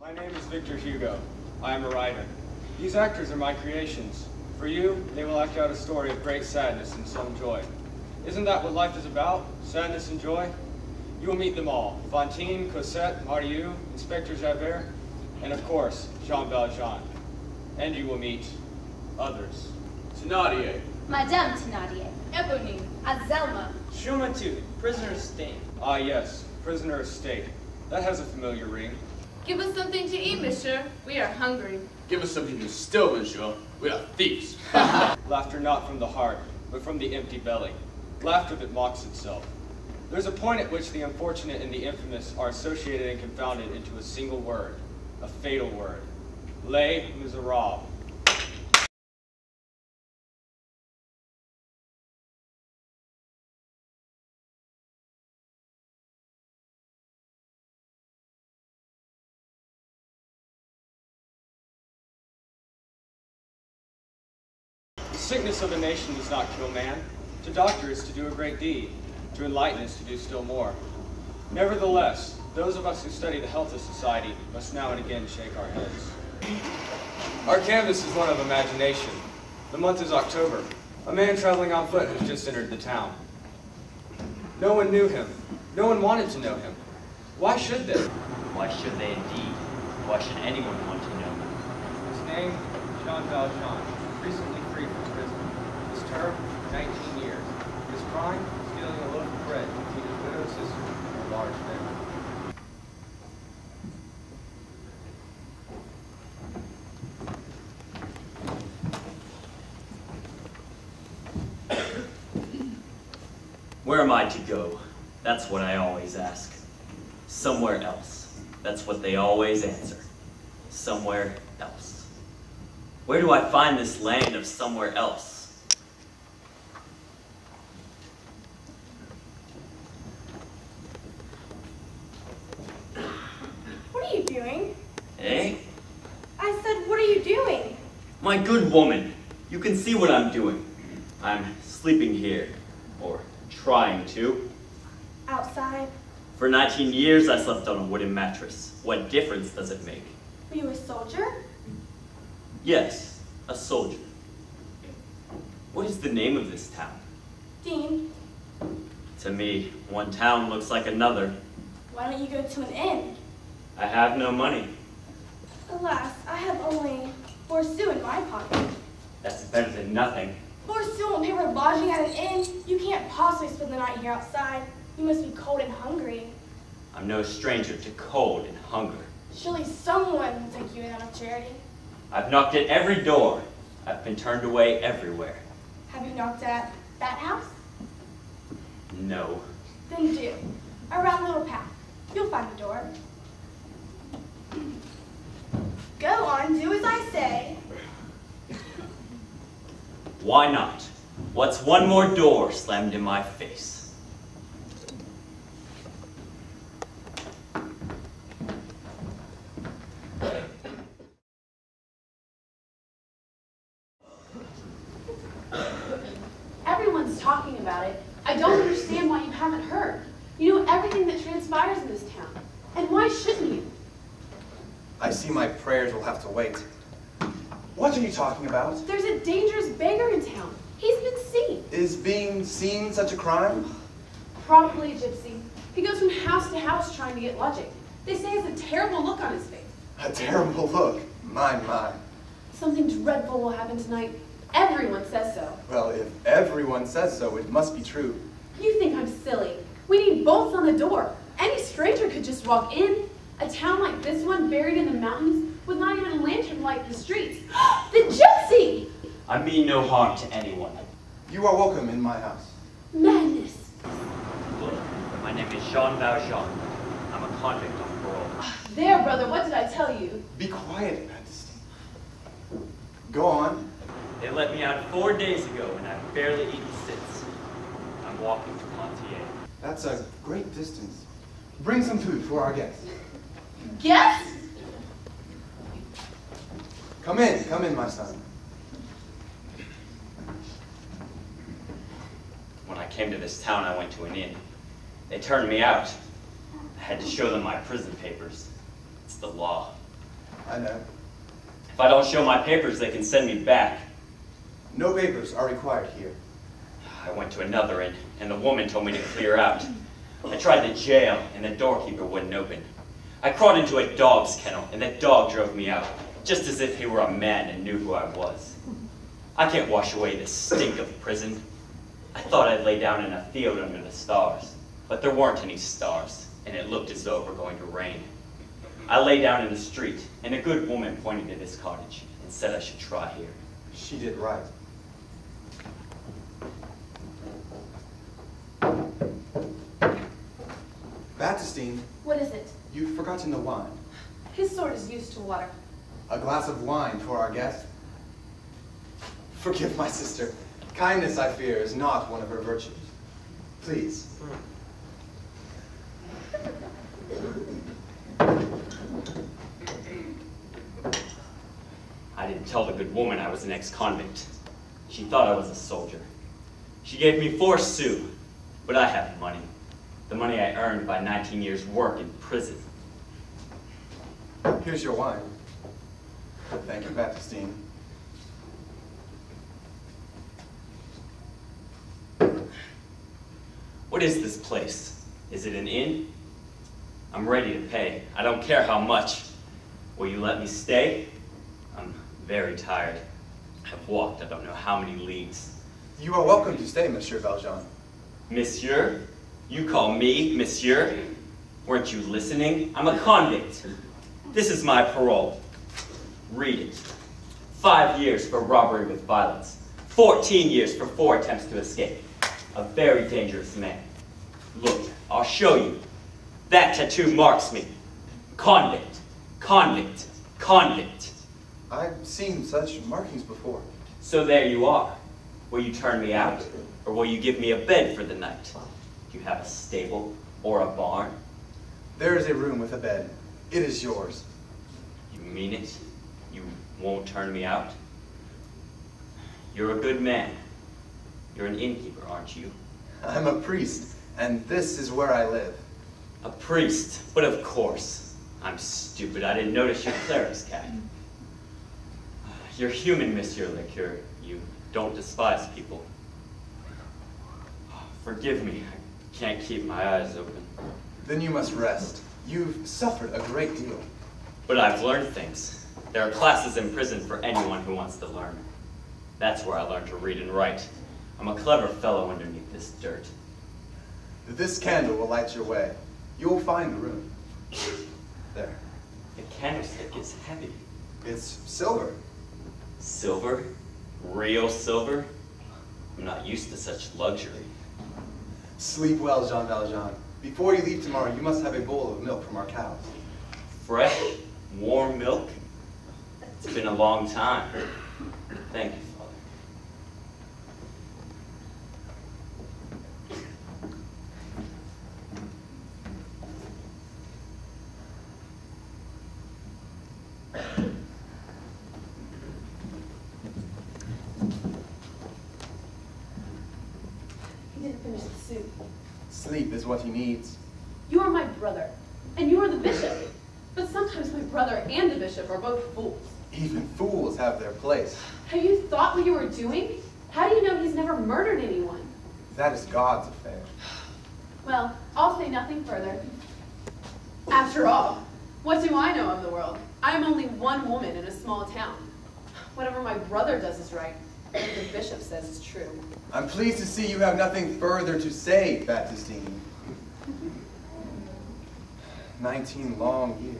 My name is Victor Hugo. I am a writer. These actors are my creations. For you, they will act out a story of great sadness and some joy. Isn't that what life is about? Sadness and joy? You will meet them all. Fantine, Cosette, Marius, Inspector Javert, and of course, Jean Valjean. And you will meet others. Thénardier. Madame Thénardier. Éponine. Azelma. Chaumatu, prisoner of state. Ah yes, prisoner of state. That has a familiar ring. Give us something to eat, monsieur. We are hungry. Give us something to steal, monsieur. We are thieves. Laughter not from the heart, but from the empty belly. Laughter that mocks itself. There's a point at which the unfortunate and the infamous are associated and confounded into a single word, a fatal word. Les Misérables. The sickness of a nation does not kill man. To doctor is to do a great deed. To enlighten is to do still more. Nevertheless, those of us who study the health of society must now and again shake our heads. Our canvas is one of imagination. The month is October. A man traveling on foot has just entered the town. No one knew him. No one wanted to know him. Why should they? Why should they indeed? Why should anyone want to know? His name, Jean Valjean, recently freed from prison. His term, 19 years. His crime, stealing a loaf of bread to feed his widowed sister and a large family. Where am I to go? That's what I always ask. Somewhere else. That's what they always answer. Somewhere else. Where do I find this land of somewhere else? What are you doing? Eh? I said, what are you doing? My good woman, you can see what I'm doing. I'm sleeping here, or trying to. Outside? For 19 years I slept on a wooden mattress. What difference does it make? Were you a soldier? Yes, a soldier. What is the name of this town? Dean, To me, one town looks like another. why don't you go to an inn? I have no money. Alas, I have only 4 sous in my pocket. That's better than nothing. 4 sous won't pay for lodging at an inn. You can't possibly spend the night here outside. You must be cold and hungry. I'm no stranger to cold and hunger. Surely someone will take you in out of charity. I've knocked at every door. I've been turned away everywhere. Have you knocked at that house? No. Then do. Around the little path. You'll find the door. Go on, do as I say. Why not? What's one more door slammed in my face? Everyone's talking about it. I don't understand why you haven't heard. You know everything that transpires in this town. And why shouldn't you? I see my prayers will have to wait. What are you talking about? There's a dangerous beggar in town. He's been seen. Is being seen such a crime? Probably a gypsy. He goes from house to house trying to get lodging. They say he has a terrible look on his face. A terrible look. My. Something dreadful will happen tonight. Everyone says so. Well, if everyone says so, it must be true. You think I'm silly. We need bolts on the door. Any stranger could just walk in. A town like this one, buried in the mountains, with not even a lantern light the streets. The gypsy! I mean no harm to anyone. You are welcome in my house. Madness. Look, my name is Jean Valjean. I'm a convict on parole. There, brother, what did I tell you? Be quiet, Majesty. Go on. They let me out 4 days ago and I've barely eaten since. I'm walking to Pontier. That's a great distance. Bring some food for our guests. Guess? Come in, my son. When I came to this town, I went to an inn. They turned me out. I had to show them my prison papers. It's the law. I know. If I don't show my papers, they can send me back. No papers are required here. I went to another inn, and the woman told me to clear out. I tried the jail, and the doorkeeper wouldn't open. I crawled into a dog's kennel, and that dog drove me out, just as if he were a man and knew who I was. I can't wash away the stink of prison. I thought I'd lay down in a field under the stars, but there weren't any stars, and it looked as though it were going to rain. I lay down in the street, and a good woman pointed to this cottage and said I should try here. She did right. Baptistine, What is it? you've forgotten the wine. His sword is used to water. A glass of wine for our guest. Forgive my sister. Kindness, I fear, is not one of her virtues. Please. I didn't tell the good woman I was an ex-convict. She thought I was a soldier. She gave me 4 sous, but I have money. The money I earned by 19 years' work in prison. Here's your wine. Thank you, Baptistine. What is this place? Is it an inn? I'm ready to pay. I don't care how much. Will you let me stay? I'm very tired. I've walked I don't know how many leagues. You are welcome to stay, Monsieur Valjean. Monsieur? You call me Monsieur? Weren't you listening? I'm a convict. This is my parole. Read it. 5 years for robbery with violence. 14 years for 4 attempts to escape. A very dangerous man. Look, I'll show you. That tattoo marks me. Convict. Convict. Convict. I've seen such markings before. So there you are. Will you turn me out? Or will you give me a bed for the night? Do you have a stable or a barn? There is a room with a bed. It is yours. You mean it? You won't turn me out? You're a good man. You're an innkeeper, aren't you? I'm a priest, and this is where I live. A priest, but of course. I'm stupid. I didn't notice your cleric's cap. You're human, Monsieur le Curé. You don't despise people. Forgive me. I can't keep my eyes open. Then you must rest. You've suffered a great deal. But I've learned things. There are classes in prison for anyone who wants to learn. That's where I learned to read and write. I'm a clever fellow underneath this dirt. This candle will light your way. You will find the room. There. The candlestick is heavy. It's silver. Silver? Real silver? I'm not used to such luxury. Sleep well, Jean Valjean. Before you leave tomorrow, you must have a bowl of milk from our cows. Fresh, warm milk? It's been a long time. Thank you, Father. He didn't finish the soup. Sleep is what he needs. You are my brother, and you are the bishop. But sometimes my brother and the bishop are both fools. Even fools have their place. Have you thought what you were doing? How do you know he's never murdered anyone? That is God's affair. Well, I'll say nothing further. After all, what do I know of the world? I am only one woman in a small town. Whatever my brother does is right, what the bishop says is true. I'm pleased to see you have nothing further to say, Baptistine. 19 long years.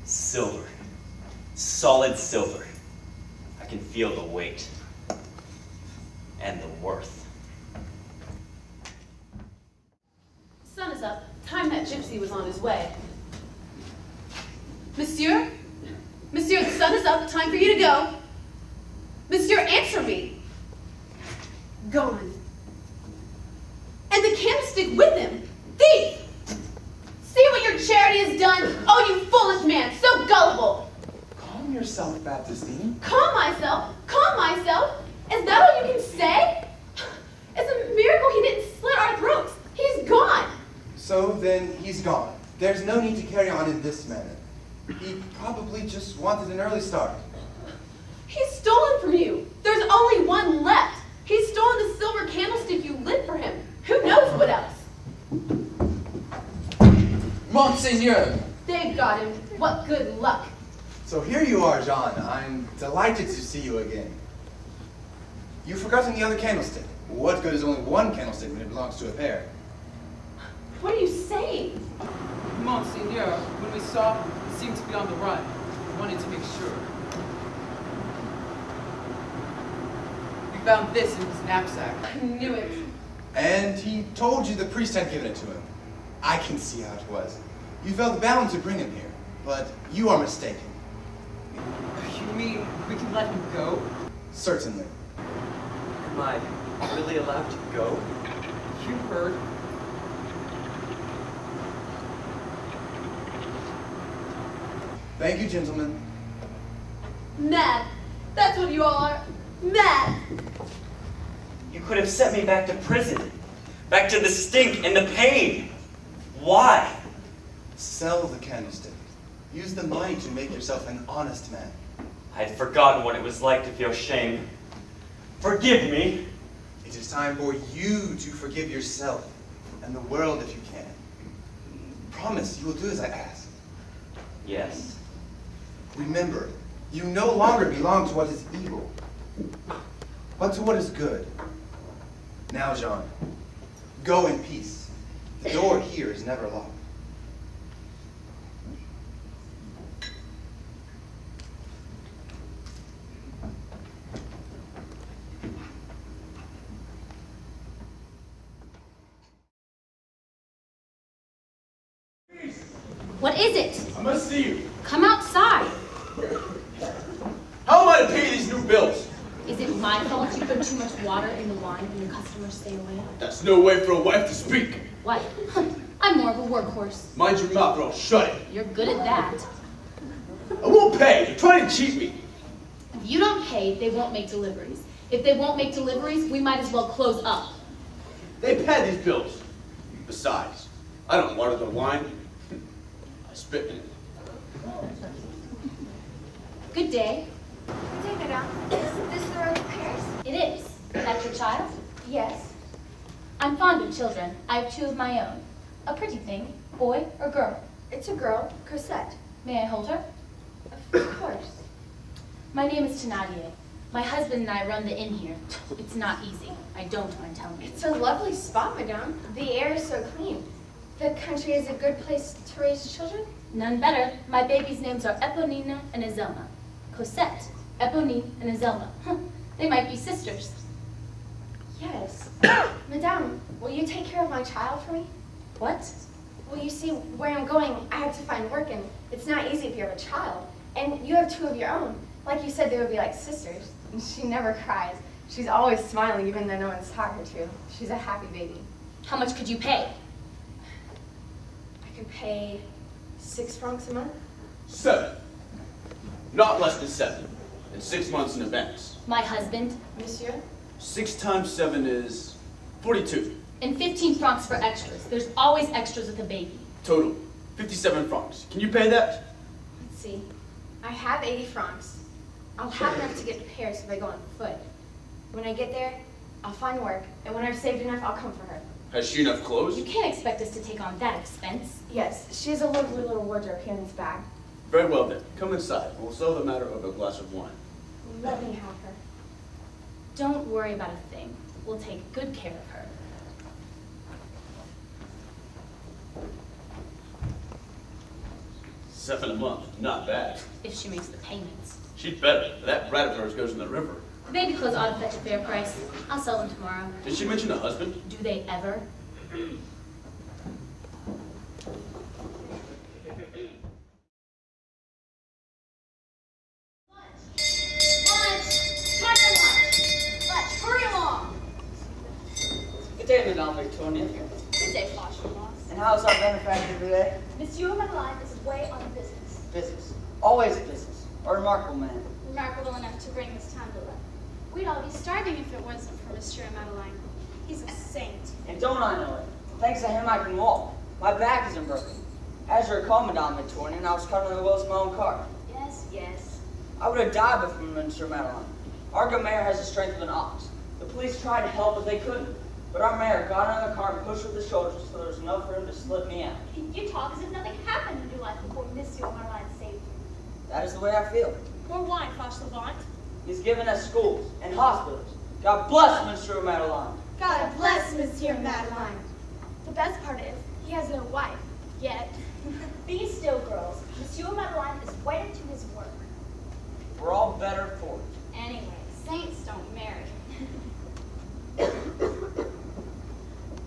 Silver. Solid silver. I can feel the weight. And the worth. Sun is up. Time that gypsy was on his way. Monsieur? Monsieur, the sun is up. Time for you to go. Monsieur, answer me. Gone. And the candlestick with him. Thief! See what your charity has done? Oh, you foolish man, so gullible. Calm yourself, Baptistine. Calm myself? Calm myself? Is that all you can say? So then he's gone. There's no need to carry on in this manner. He probably just wanted an early start. He's stolen from you. There's only one left. He's stolen the silver candlestick you lit for him. Who knows what else? Monseigneur! They've got him. What good luck. So here you are, John. I'm delighted to see you again. You've forgotten the other candlestick. What good is only one candlestick when it belongs to a pair? What are you saying? Monseigneur, when we saw him, he seemed to be on the run. We wanted to make sure. We found this in his knapsack. I knew it. And he told you the priest had given it to him. I can see how it was. You felt bound to bring him here, but you are mistaken. You mean we can let him go? Certainly. Am I really allowed to go? You heard. Thank you, gentlemen. Mad. That's what you all are. Mad. You could have sent me back to prison. Back to the stink and the pain. Why? Sell the candlestick. Use the money to make yourself an honest man. I had forgotten what it was like to feel shame. Forgive me. It is time for you to forgive yourself and the world if you can. Promise you will do as I ask. Yes. Remember, you no longer belong to what is evil, but to what is good. Now, John, go in peace. The door here is never locked. What is it? I must see you. Come outside. How am I to pay these new bills? Is it my fault you put too much water in the wine and your customers stay away? That's no way for a wife to speak. What? I'm more of a workhorse. Mind your mouth or I'll shut it. You're good at that. I won't pay. You're trying to cheat me. If you don't pay, they won't make deliveries. If they won't make deliveries, we might as well close up. They pay these bills. Besides, I don't water the wine. I spit in it. Good day. Good day, madame. Is this the road to Paris? It is. Is that your child? Yes. I'm fond of children. I have two of my own. A pretty thing. Boy or girl? It's a girl, Cosette. May I hold her? Of course. My name is Thénardier. My husband and I run the inn here. It's not easy. I don't mind telling you. It's a lovely spot, madame. The air is so clean. The country is a good place to raise children? None better. My babies' names are Eponina and Azelma. Cosette, Eponine, and Azelma. They might be sisters. Yes. Madame, will you take care of my child for me? What? Well, you see, where I'm going, I have to find work, and it's not easy if you have a child. And you have two of your own. Like you said, they would be like sisters. And she never cries. She's always smiling, even though no one's taught her to. She's a happy baby. How much could you pay? I could pay 6 francs a month. 7. Not less than 7. And 6 months in advance. My husband. Monsieur? 6 times 7 is 42. And 15 francs for extras. There's always extras with a baby. Total 57 francs. Can you pay that? Let's see. I have 80 francs. I'll have enough to get to Paris if I go on foot. When I get there, I'll find work, and when I've saved enough, I'll come for her. Has she enough clothes? You can't expect us to take on that expense. Yes, she has a lovely little wardrobe here in this bag. Very well then. Come inside. We'll settle the matter over a glass of wine. Let me have her. Don't worry about a thing. We'll take good care of her. $7 a month. Not bad. If she makes the payments. She'd better. That brat of hers goes in the river. The baby clothes ought to fetch a fair price. I'll sell them tomorrow. Did she mention a husband? Do they ever? Good day, Madame Victoria. Good day, Fauchelevent. And how's our benefactor today? Monsieur Madeleine is away on business. Business. Always business. A remarkable man. Remarkable enough to bring this town to life. We'd all be starving if it wasn't for Monsieur Madeleine. He's a saint. And don't I know it? Thanks to him I can walk. My back isn't broken. As you recall, Madame Victorian, I was caught on the wheels of my own car. Yes, yes. I would have died before Monsieur Madeline. Our good mayor has the strength of an ox. The police tried to help, but they couldn't. But our mayor got out of the car and pushed with his shoulders so there was enough for him to slip me out. You talk as if nothing happened in your life before Monsieur Madeline saved you. That is the way I feel. More wine, Fauchelevent. He's given us schools and hospitals. God bless Monsieur Madeline. God bless Monsieur Madeline. The best part is, he has no wife. Yet. Be still, girls. Monsieur Madeline is wedded to his work. We're all better for it. Anyway, saints don't marry.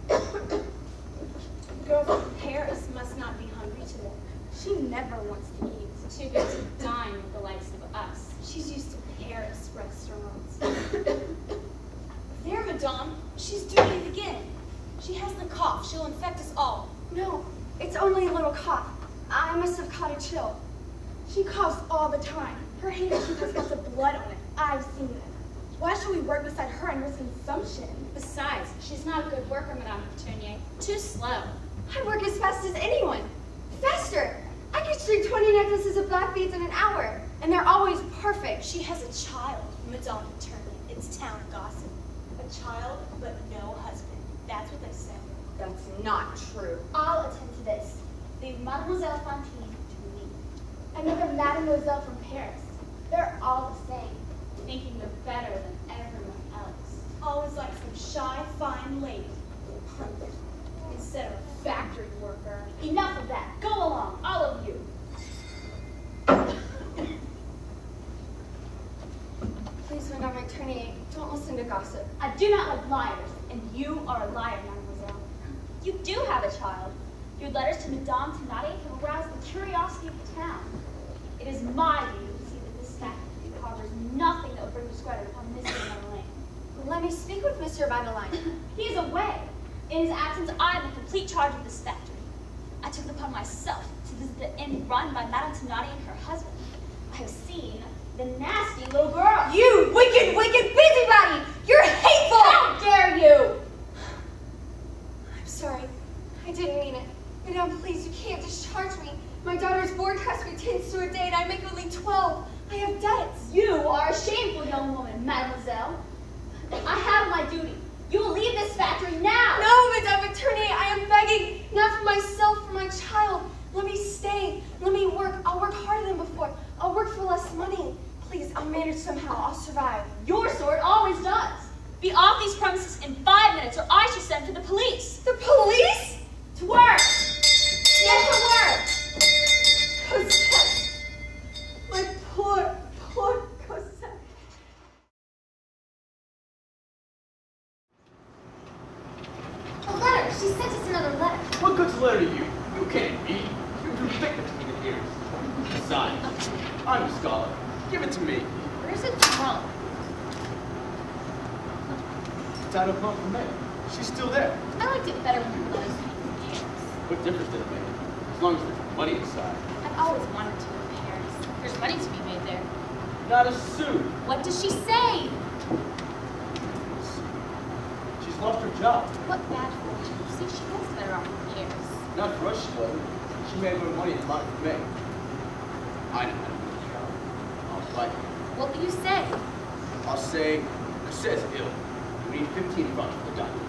The girl from Paris must not be hungry today. She never wants to eat. Too good to dine with the likes of us. She's used to Paris restaurants. There, Madame. She's doing it again. She has the cough. She'll infect us all. No, it's only a little cough. I must have caught a chill. She coughs all the time. Her handkerchief has got the blood on it. I've seen it. Why should we work beside her and risk consumption? Besides, she's not a good worker, Madame Couturier. Too slow. I work as fast as anyone. Faster! I can string 20 necklaces of black beads in an hour, and they're always perfect. She has a child, Madame Couturier. It's town gossip. A child, but no husband. That's what they say. That's not true. I'll attend to this. Leave Mademoiselle Fantine to me. Another Mademoiselle from Paris. They're all the same. Thinking they're better than everyone else. Always like some shy, fine lady. Instead of a factory worker. Enough of that. Go along, all of you. Please, Madame Victorian, don't listen to gossip. I do not like liars, and you are a liar, Mademoiselle. You do have a child. Your letters to Madame Thénardier have aroused the curiosity of the town. It is my duty to see that this factory harbors nothing that would bring discredit upon Monsieur Madeleine. Let me speak with Monsieur Madeline. He is away. In his absence, I am in complete charge of this factory. I took it upon myself to visit the inn run by Madame Thénardier and her husband. I have seen the nasty little girl. You wicked, wicked busybody! You're hateful! How dare you! I'm sorry. I didn't mean it. Madame, please, you can't discharge me. My daughter's board costs me 10 sous a day, and I make only 12. I have debts. You are a shameful young woman, Mademoiselle. I have my duty. You will leave this factory now. No, Madame Victorian, I am begging. Not for myself, for my child. Let me stay. Let me work. I'll work harder than before. I'll work for less money. Please, I'll manage somehow. I'll survive. Your sort always does. Be off these premises in 5 minutes, or I shall send for the police. The police? To work! Yes, to work! Cosette! My poor, poor Cosette. A letter! She sent us another letter. What good's a letter to you? You can't read. You're too thick between the ears. Besides, I'm a scholar. Give it to me. Where's it from? It's out of Montgomery. She's still there. I liked it better when her letters came from Paris. What difference did it make? As long as there's money inside. I've always wanted to go to Paris. There's money to be made there. Not a sou. What does she say? She's lost her job. What bad fortune. You see, she was better off in Paris. Not for us, she wasn't. She made more money than Montgomery. I didn't have a job. I'll fight. What will you say? I'll say, Cosette's ill. We need 15 francs for the doctor.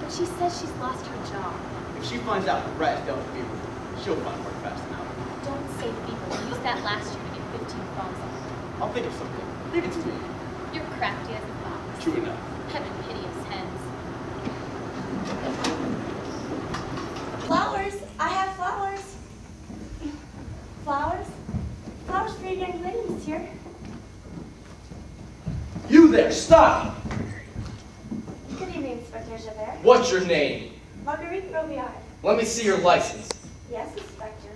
But she says she's lost her job. If she finds out the rat is dealt with fever, she'll find work fast enough. Don't say fever. We used that last year to get 15 francs off. I'll think of something. Leave it to me. You're crafty as a fox. True enough. Heaven hideous hens. Flowers. I have flowers. Flowers? Flowers for your young lady, monsieur. You there, stop! Good evening, Inspector Javert. What's your name? Marguerite Robillard. Let me see your license. Yes, Inspector.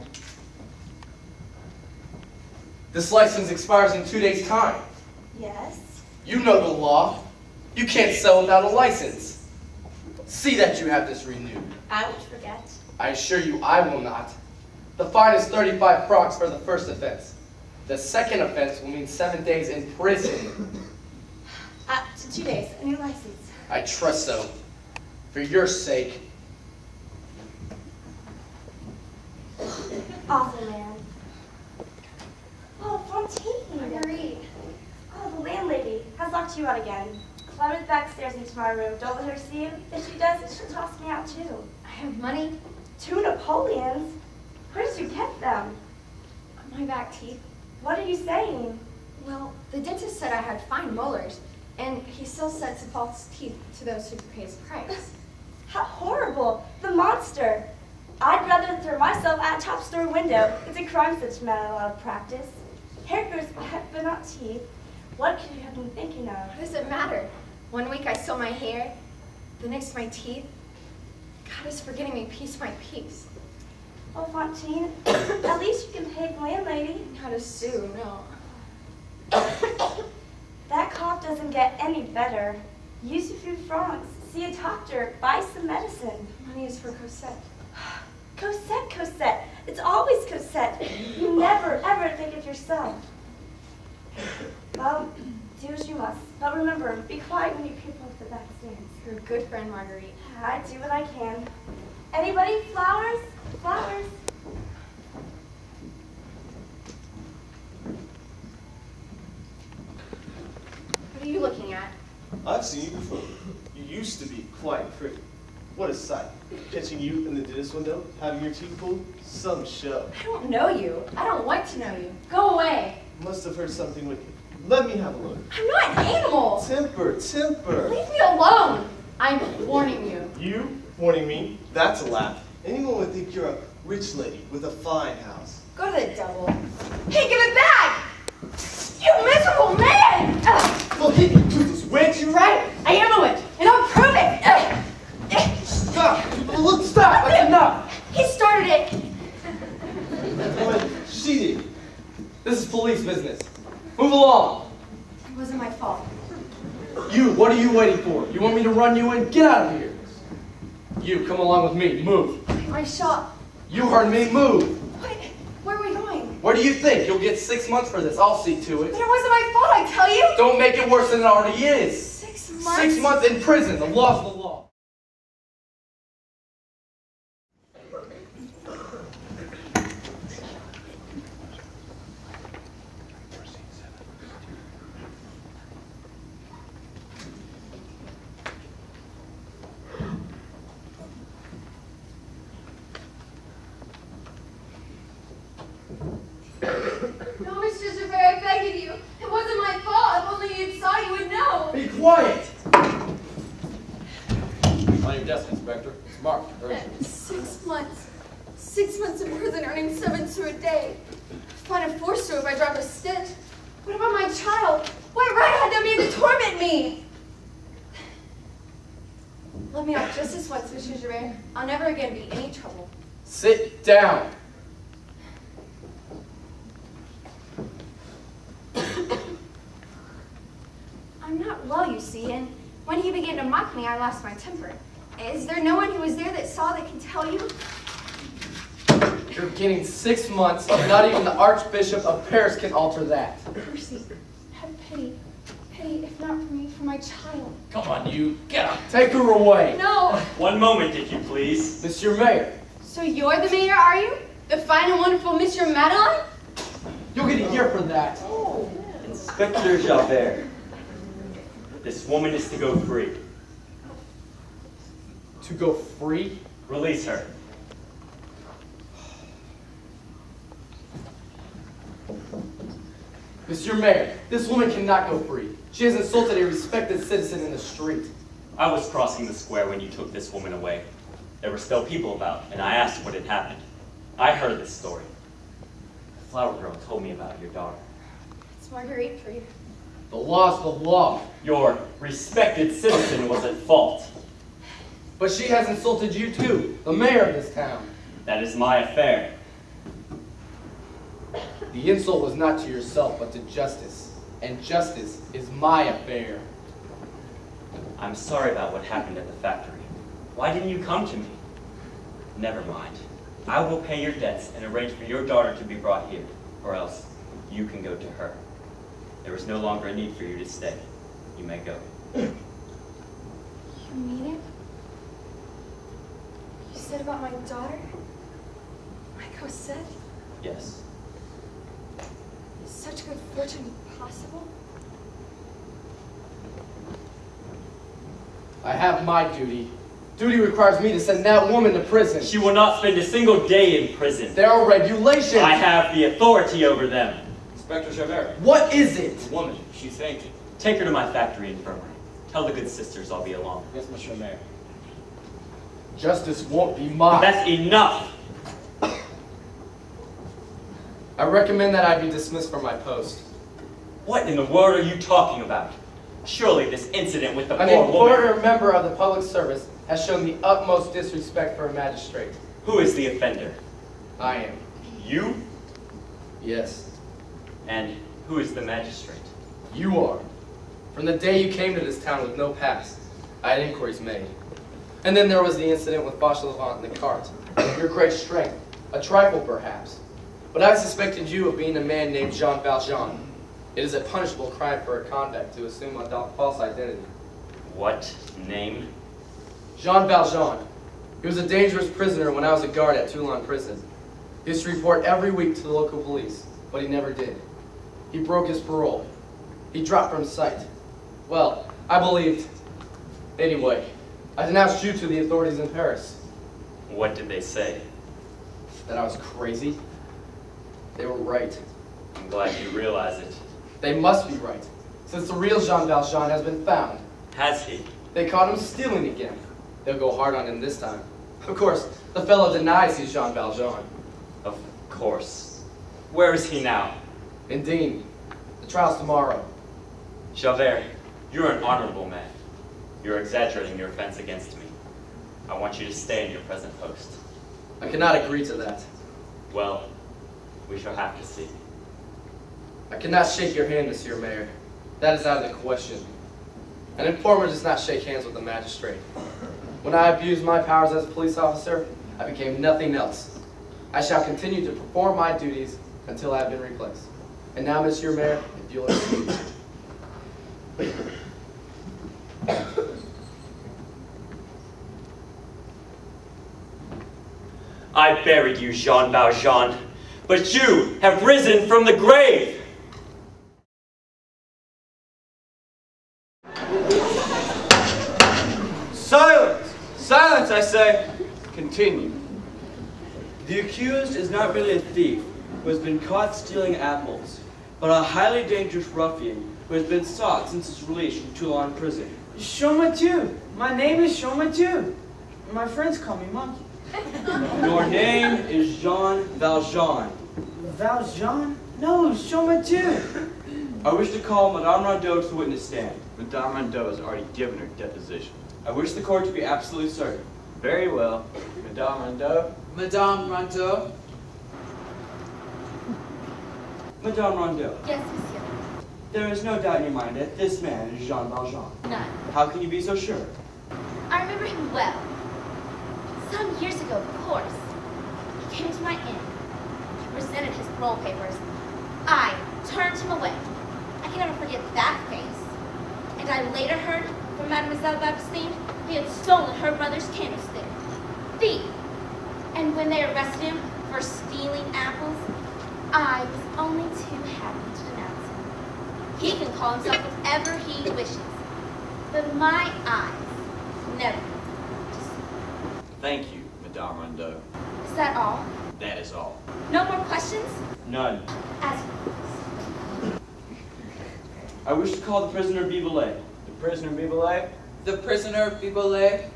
This license expires in 2 days' time. Yes. You know the law. You can't sell without a license. See that you have this renewed. I won't forget. I assure you I will not. The fine is 35 francs for the first offense. The second offense will mean 7 days in prison. To 2 days, a new license. I trust so. For your sake. Awful man. Oh, Fontaine. Marguerite. Oh, the landlady has locked you out again. Climb it backstairs into my room. Don't let her see you. If she does, she'll toss me out too. I have money 2 Napoleons? Where did you get them? on my back teeth. What are you saying? Well, the dentist said I had fine molars, and he still sets false teeth to those who pay his price. How horrible! The monster! I'd rather throw myself out a top story window. It's a crime such man a lot of practice. Hair grows back, but not teeth. What could you have been thinking of? What does it matter? 1 week I sew my hair, the next my teeth. God is forgetting me piece by piece. Oh, Fontaine, at least you can pay the landlady. Not a sou, no. That cough doesn't get any better. Use a few francs, see a doctor, buy some medicine. Money is for Cosette. Cosette, Cosette. It's always Cosette. You never, ever think of yourself. Well, do as you must. But remember, be quiet when you creep up the back stairs. You're a good friend, Marguerite. I do what I can. Anybody? Flowers? Flowers? What are you looking at? I've seen you before. You used to be quite pretty. What a sight. Catching you in the dentist window, having your teeth pulled, some show. I don't know you. I don't want to know you. Go away. Must have heard something wicked. Let me have a look. I'm not an animal. Temper, temper. Leave me alone. I'm warning you. You warning me? That's a laugh. Anyone would think you're a rich lady with a fine house. Go to the devil. Hey, give it back! You miserable man! Well, keep your toothless witch. You're right. I am a witch, and I'll prove it. Stop! Look, stop! That's enough! He started it. Woman, she did. This is police business. Move along. It wasn't my fault. You, what are you waiting for? You want me to run you in? Get out of here. You, come along with me. Move. My shop. You heard me. Move. What? Where are we going? Where do you think? You'll get 6 months for this. I'll see to it. But it wasn't my fault, I tell you. Don't make it worse than it already is. 6 months? 6 months in prison. The law's the law. No, Mr. Javert, I beg of you. It wasn't my fault. If only you saw, you would know. Be quiet. On your desk, Inspector. It's marked. Urgent. 6 months. 6 months in prison, earning 7 sous a day. Find a 4 sous if I drop a stitch. What about my child? What right had that man to torment me? Let me off just this once, Mr. Javert. I'll never again be any trouble. Sit down. I'm not well, you see, and when he began to mock me, I lost my temper. Is there no one who was there that saw that can tell you? You're getting 6 months. Not even the Archbishop of Paris can alter that. Percy, have pity. Pity, if not for me, for my child. Come on, you. Get up. Take her away. No! One moment, if you please. Monsieur Mayor. So you're the mayor, are you? The fine and wonderful Mr. Madeline? You'll get a year for that. Oh. Inspector Javert. This woman is to go free. To go free? Release her. Monsieur Mayor, this woman cannot go free. She has insulted a respected citizen in the street. I was crossing the square when you took this woman away. There were still people about, and I asked what had happened. I heard this story. The flower girl told me about your daughter. It's Marguerite for you. The law's the law. Your respected citizen was at fault. But she has insulted you too, the mayor of this town. That is my affair. The insult was not to yourself, but to justice. And justice is my affair. I'm sorry about what happened at the factory. Why didn't you come to me? Never mind. I will pay your debts and arrange for your daughter to be brought here, or else you can go to her. There is no longer a need for you to stay. You may go. You mean it? You said about my daughter? My Cosette? Yes. Is such good fortune possible? I have my duty. Duty requires me to send that woman to prison. She will not spend a single day in prison. There are regulations. I have the authority over them. Inspector Javert. What is it? The woman. She's fainted. Take her to my factory infirmary. Tell the good sisters I'll be along. Yes, Monsieur Mayor. Justice won't be mine. That's enough! I recommend that I be dismissed from my post. What in the world are you talking about? Surely this incident with the An poor woman... important member of the public service has shown the utmost disrespect for a magistrate. Who is the offender? I am. You? Yes. And who is the magistrate? You are. From the day you came to this town with no pass, I had inquiries made. And then there was the incident with Fauchelevent in the cart. Your great strength, a trifle perhaps. But I suspected you of being a man named Jean Valjean. It is a punishable crime for a convict to assume a false identity. What name? Jean Valjean. He was a dangerous prisoner when I was a guard at Toulon prison. He used to report every week to the local police, but he never did. He broke his parole. He dropped from sight. Well, I believed. Anyway, I denounced you to the authorities in Paris. What did they say? That I was crazy. They were right. I'm glad you realize it. They must be right, since the real Jean Valjean has been found. Has he? They caught him stealing again. They'll go hard on him this time. Of course, the fellow denies he's Jean Valjean. Of course. Where is he now? In Dean. The trial's tomorrow. Javert, you're an honorable man. You're exaggerating your offense against me. I want you to stay in your present post. I cannot agree to that. Well, we shall have to see. I cannot shake your hand, Monsieur Mayor. That is out of the question. An informer does not shake hands with a magistrate. When I abused my powers as a police officer, I became nothing else. I shall continue to perform my duties until I have been replaced. And now, Monsieur Mayor, if you'll excuse me. I buried you, Jean Valjean, but you have risen from the grave! Silence! Silence, I say! Continue. The accused is not really a thief who has been caught stealing apples, but a highly dangerous ruffian who has been sought since his release from Toulon prison. Champmathieu. My name is Champmathieu. My friends call me Monkey. Your name is Jean Valjean. Valjean? No, Champmathieu. I wish to call Madame Rondeau to the witness stand. Madame Rondeau has already given her deposition. I wish the court to be absolutely certain. Very well. Madame Rondeau. Madame Rondeau. Madame Rondeau. Yes, monsieur. There is no doubt in your mind that this man is Jean Valjean. None. How can you be so sure? I remember him well. Some years ago, of course. He came to my inn. He presented his parole papers. I turned him away. I can never forget that face. And I later heard from Mademoiselle Baptistine he had stolen her brother's candlestick. Thief! And when they arrested him for stealing apples, I was only too happy to denounce him. He can call himself whatever he wishes, but my eyes never. Thank you, Madame Rondeau. Is that all? That is all. No more questions? None. As I wish to call the prisoner Bibelet. The prisoner Bibelet? The prisoner Bibelet.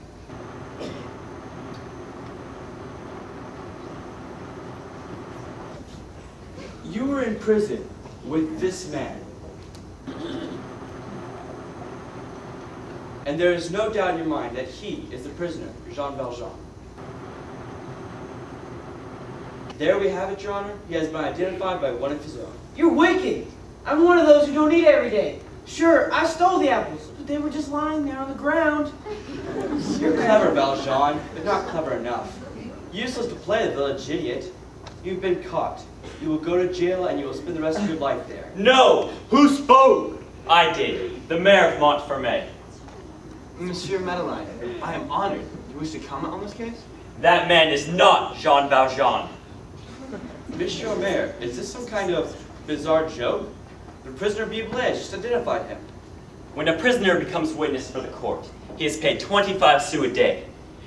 You were in prison with this man. And there is no doubt in your mind that he is the prisoner, Jean Valjean. There we have it, Your Honor. He has been identified by one of his own. You're wicked. I'm one of those who don't eat every day. Sure, I stole the apples, but they were just lying there on the ground. You're clever, Valjean, but not clever enough. Useless to play the village idiot. You've been caught. You will go to jail and you will spend the rest of your life there. No! Who spoke? I did. The mayor of Montfermeil. Monsieur Madeleine, I am honored. You wish to comment on this case? That man is not Jean Valjean. Monsieur Mayor, is this some kind of bizarre joke? The prisoner Blaise just identified him. When a prisoner becomes witness for the court, he is paid 25 sous a day.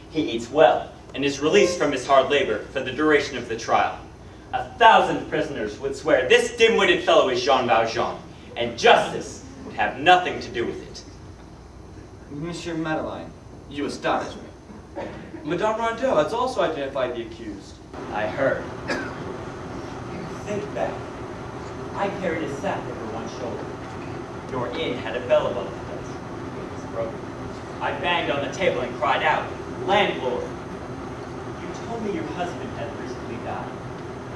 He eats well and is released from his hard labor for the duration of the trial. 1,000 prisoners would swear this dim-witted fellow is Jean Valjean, and justice would have nothing to do with it. Monsieur Madeleine, you astonish me. Madame Rondeau has also identified the accused. I heard. Think back. I carried a sack over one shoulder. Your inn had a bell above the place. It was broken. I banged on the table and cried out, "Landlord!" You told me your husband had recently died.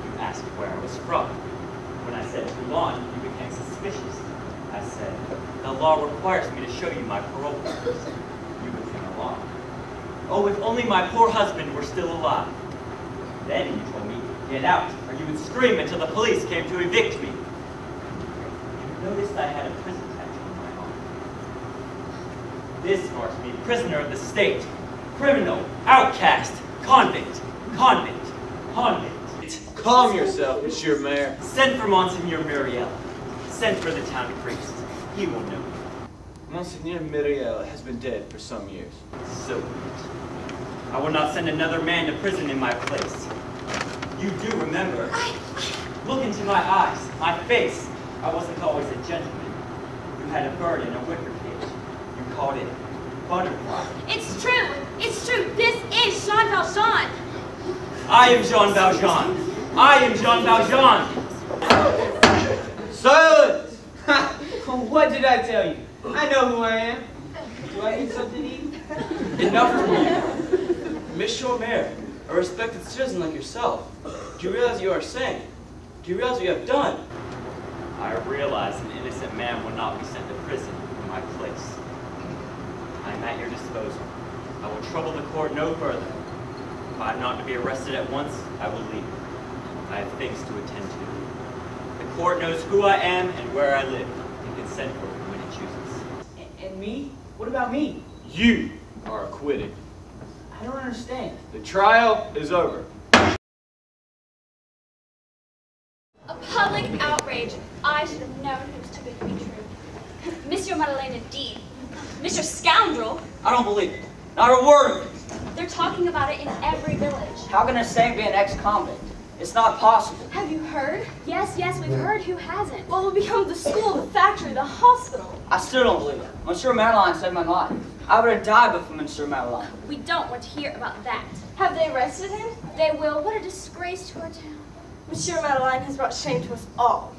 You asked where I was from. When I said Toulon, you became suspicious. I said, the law requires me to show you my parole papers. You became alarmed. Oh, if only my poor husband were still alive. Then you told me, get out, or you would scream until the police came to evict me. You noticed I had a prison tattoo on my arm. This marks me prisoner of the state, criminal, outcast, convict, convict, convict. Calm yourself, Monsieur Mayor. Send for Monseigneur Myriel. Send for the town priest. He will know me. Monseigneur Myriel has been dead for some years. So be it. I will not send another man to prison in my place. You do remember. Look into my eyes, my face. I wasn't always a gentleman. You had a bird in a wicker cage. You called it butterfly. It's true. It's true. This is Jean Valjean. I am Jean Valjean. I am Jean Valjean. Silence! What did I tell you? I know who I am. Do I need something to eat? Enough from you. Monsieur Mayor, a respected citizen like yourself, do you realize what you are saying? Do you realize what you have done? I realize an innocent man will not be sent to prison in my place. I am at your disposal. I will trouble the court no further. If I am not to be arrested at once, I will leave. I have things to attend to. The court knows who I am and where I live, and can send for me when it chooses. And me? What about me? You are acquitted. I don't understand. The trial is over. A public outrage. I should have known it was too good to be true. Monsieur Madeleine, indeed. Mr. Scoundrel. I don't believe it. Not a word of it. They're talking about it in every village. How can a saint be an ex-convict? It's not possible. Have you heard? Yes, we've heard. Who hasn't? What will become of the school, the factory, the hospital? I still don't believe it. Monsieur Madeleine saved my life. I would have died but for Monsieur Madeleine. We don't want to hear about that. Have they arrested him? They will. What a disgrace to our town. Monsieur Madeleine has brought shame to us all.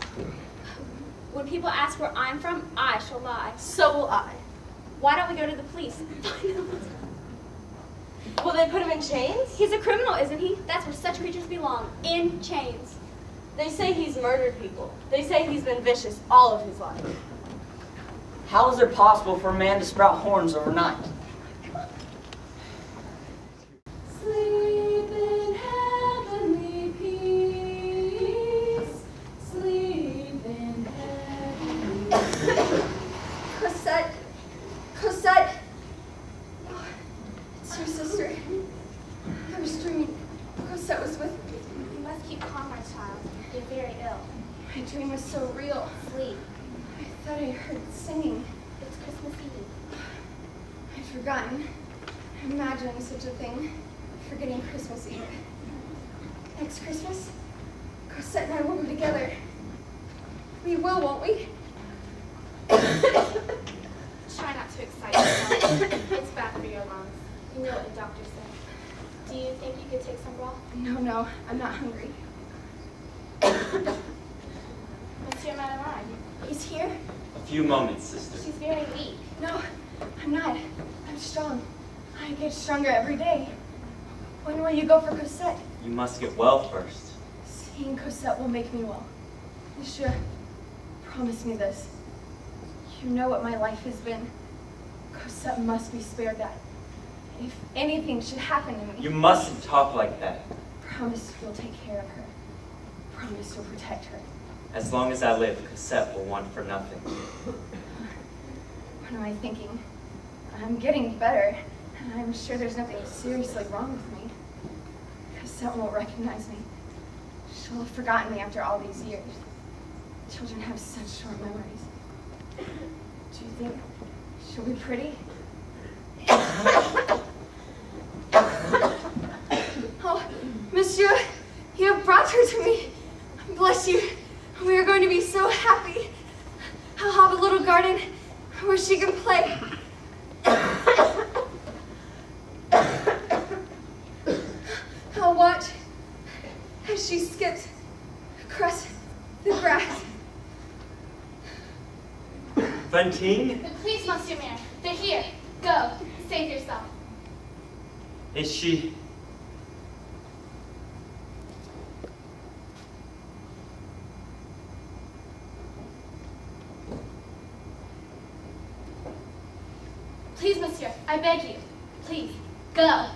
When people ask where I'm from, I shall lie. So will I. Why don't we go to the police? Will they put him in chains? He's a criminal, isn't he? That's where such creatures belong. In chains. They say he's murdered people. They say he's been vicious all of his life. How is it possible for a man to sprout horns overnight? Sleep in heavenly peace. Sleep in heavenly peace. Cosette. Cosette. Oh, it's your sister. I was dreaming. Cosette was with me. You must keep calm, my child. You're very ill. My dream was so real. Sleep. I thought I heard singing. It's Christmas Eve. I'd forgotten. Imagine such a thing. Forgetting Christmas Eve. Next Christmas, Cosette and I will be together. We will, won't we? Try not to excite yourself. It's bad for your lungs. You know what the doctor said. Do you think you could take some broth? No, I'm not hungry. Monsieur Madeleine. He's here? A few moments, sister. She's very weak. No, I'm not. I'm strong. I get stronger every day. When will you go for Cosette? You must get well first. Seeing Cosette will make me well. Monsieur, promise me this. You know what my life has been. Cosette must be spared that. If anything should happen to me, You mustn't talk like that. promise you'll take care of her. Promise you'll protect her. As long as I live, Cosette will want for nothing. What am I thinking? I'm getting better, and I'm sure there's nothing seriously wrong with me. Cosette won't recognize me. She'll have forgotten me after all these years. Children have such short memories. Do you think she'll be pretty? Oh, Monsieur, you have brought her to me. Bless you. We are going to be so happy. I'll have a little garden where she can play. I'll watch as she skips across the grass. Fantine? Please, Monsieur Mayor, they're here. Go, save yourself. Is she... Please, Monsieur, I beg you. Please, go.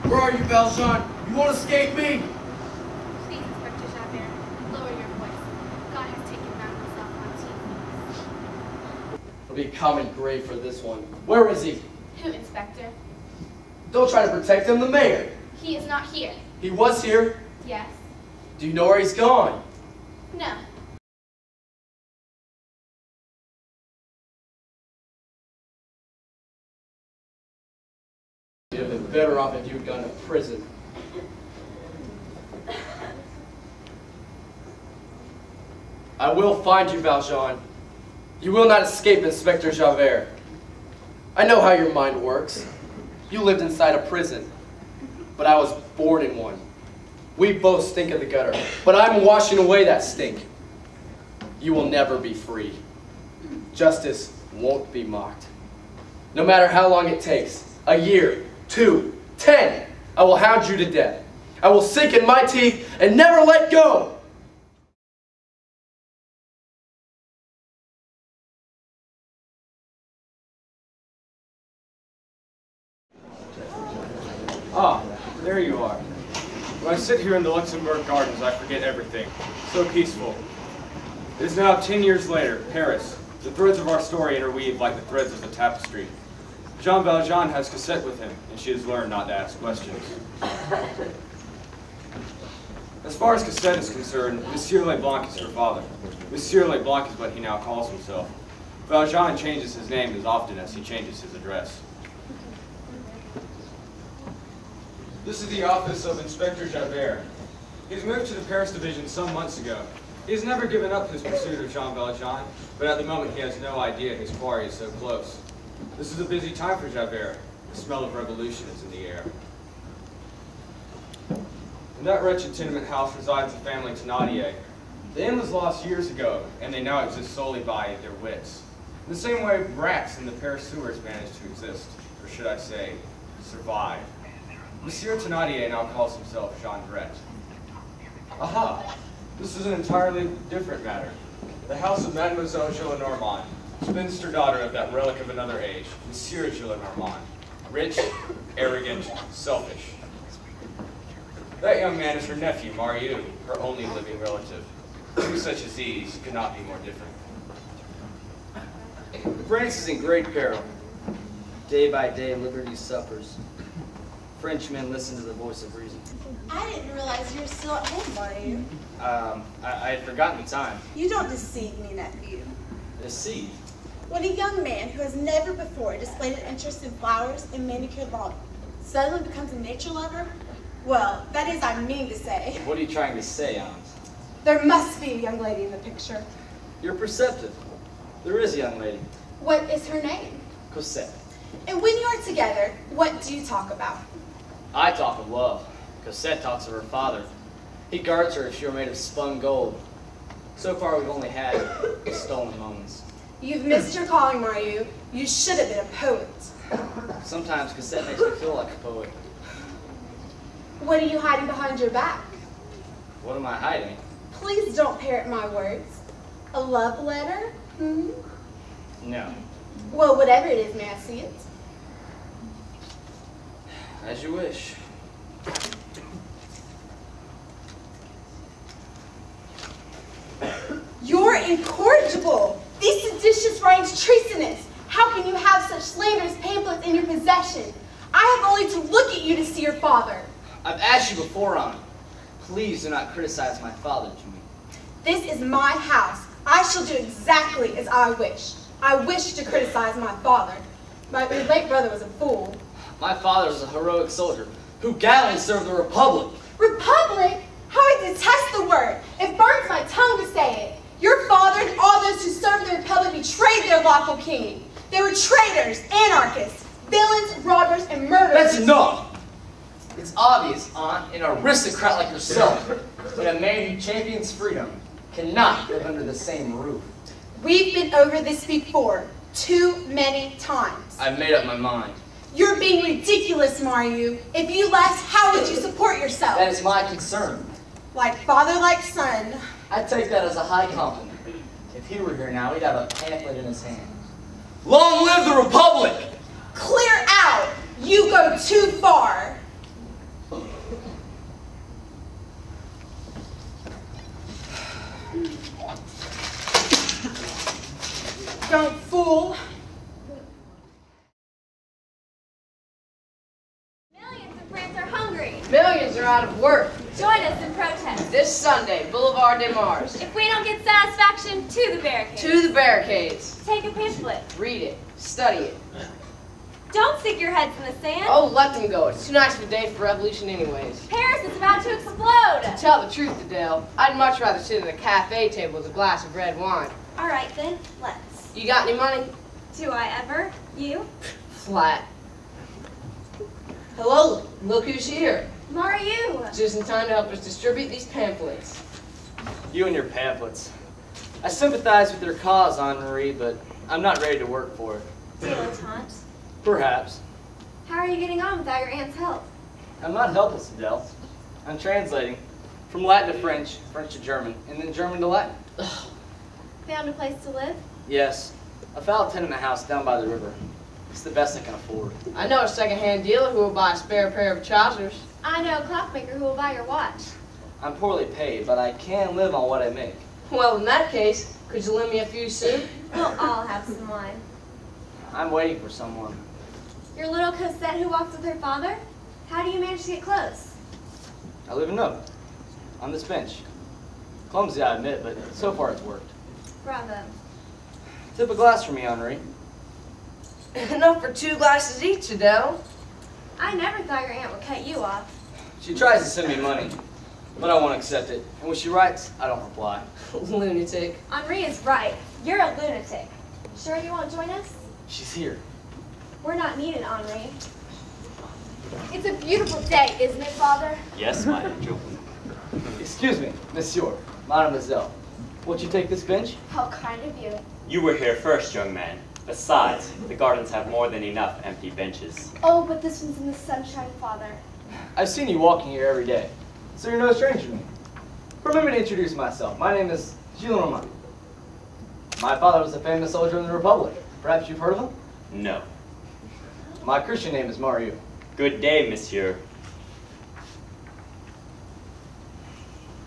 Where are you, Valjean? You won't escape me! Please, Inspector Javert, lower your voice. God has taken Mademoiselle Fantine. It'll be a common grave for this one. Where is he? Who, Inspector? Don't try to protect him, the mayor. He is not here. He was here. Yes. Do you know where he's gone? No. You'd have been better off if you'd gone to prison. I will find you, Valjean. You will not escape, Inspector Javert. I know how your mind works. You lived inside a prison, but I was born in one. We both stink of the gutter, but I'm washing away that stink. You will never be free. Justice won't be mocked. No matter how long it takes, a year, 2, 10, I will hound you to death. I will sink in my teeth and never let go. Ah, there you are. When I sit here in the Luxembourg Gardens, I forget everything. So peaceful. It is now 10 years later, Paris. The threads of our story interweave like the threads of a tapestry. Jean Valjean has Cosette with him, and she has learned not to ask questions. As far as Cosette is concerned, Monsieur Leblanc is her father. Monsieur Leblanc is what he now calls himself. Valjean changes his name as often as he changes his address. This is the office of Inspector Javert. He's moved to the Paris division some months ago. He has never given up his pursuit of Jean Valjean, but at the moment he has no idea his quarry is so close. This is a busy time for Javert. The smell of revolution is in the air. In that wretched tenement house resides the family Thénardier. The inn was lost years ago, and they now exist solely by their wits. In the same way rats in the Paris sewers manage to exist, or should I say, survive. Monsieur Thénardier now calls himself Jean Dret. Aha! This is an entirely different matter. The house of Mademoiselle Gillenormand, spinster daughter of that relic of another age, Monsieur Gillenormand. Rich, arrogant, selfish. That young man is her nephew, Marius, her only living relative. Two such as these could not be more different. France is in great peril. Day by day, liberty suffers. Frenchmen listen to the voice of reason. I didn't realize you were still at home, Marius. I had forgotten the time. You don't deceive me, nephew. Deceive? When a young man who has never before displayed an interest in flowers and manicured lawn suddenly becomes a nature lover, well, that is, I mean to say. What are you trying to say, Aunt? There must be a young lady in the picture. You're perceptive. There is a young lady. What is her name? Cosette. And when you are together, what do you talk about? I talk of love. Cosette talks of her father. He guards her if she were made of spun gold. So far, we've only had stolen moments. You've missed your calling, Marius. You should have been a poet. Sometimes Cosette makes me feel like a poet. What are you hiding behind your back? What am I hiding? Please don't parrot my words. A love letter? Hmm? No. Well, whatever it is, may I see it? As you wish. You're incorrigible! These seditious writings treasonous! How can you have such slanderous pamphlets in your possession? I have only to look at you to see your father. I've asked you before, Aunt. Please do not criticize my father to me. This is my house. I shall do exactly as I wish. I wish to criticize my father. My late brother was a fool. My father was a heroic soldier who gallantly served the Republic. Republic? How I detest the word. It burns my tongue to say it. Your father and all those who served the Republic betrayed their lawful king. They were traitors, anarchists, villains, robbers, and murderers. That's enough! It's obvious, Aunt, an aristocrat like yourself, that a man who champions freedom cannot live under the same roof. We've been over this before, too many times. I've made up my mind. You're being ridiculous, Mario. If you left, how would you support yourself? That is my concern. Like father, like son. I take that as a high compliment. If he were here now, he'd have a pamphlet in his hand. Long live the Republic! Clear out! You go too far. Don't fool. Millions in France are hungry. Millions are out of work. Join us in protest. This Sunday, Boulevard de Mars. If we don't get satisfaction, to the barricades. To the barricades. Take a pamphlet. Read it. Study it. Don't stick your heads in the sand. Oh, let them go. It's too nice of a day for revolution anyways. Paris is about to explode. To tell the truth, Adele, I'd much rather sit at a cafe table with a glass of red wine. All right, then, let's. You got any money? Do I ever? You? Flat. Hello, look who's here. Mario. Just in time to help us distribute these pamphlets. You and your pamphlets. I sympathize with your cause, Henri, but I'm not ready to work for it. Dilettante. Perhaps. How are you getting on without your aunt's help? I'm not helpless, Adele. I'm translating from Latin to French, French to German, and then German to Latin. Found a place to live? Yes. I found a tenement house down by the river. It's the best I can afford. I know a second-hand dealer who will buy a spare pair of trousers. I know a clockmaker who will buy your watch. I'm poorly paid, but I can live on what I make. Well, in that case, could you lend me a few sous? We'll all have some wine. I'm waiting for someone. Your little Cosette who walks with her father? How do you manage to get close? I leave a note on this bench. Clumsy, I admit, but so far it's worked. Bravo. Tip a glass for me, Henri. Enough for 2 glasses each, Adele. I never thought your aunt would cut you off. She tries to send me money, but I won't accept it. And when she writes, I don't reply. Lunatic. Henri is right. You're a lunatic. Sure you won't join us? She's here. We're not needed, Henri. It's a beautiful day, isn't it, Father? Yes, my angel. Excuse me, monsieur, mademoiselle. Won't you take this bench? How kind of you. You were here first, young man. Besides, the gardens have more than enough empty benches. Oh, but this one's in the sunshine, Father. I've seen you walking here every day, so you're no stranger to me. Permit me to introduce myself. My name is Gilles Roman. My father was a famous soldier in the Republic. Perhaps you've heard of him? No. My Christian name is Mario. Good day, monsieur.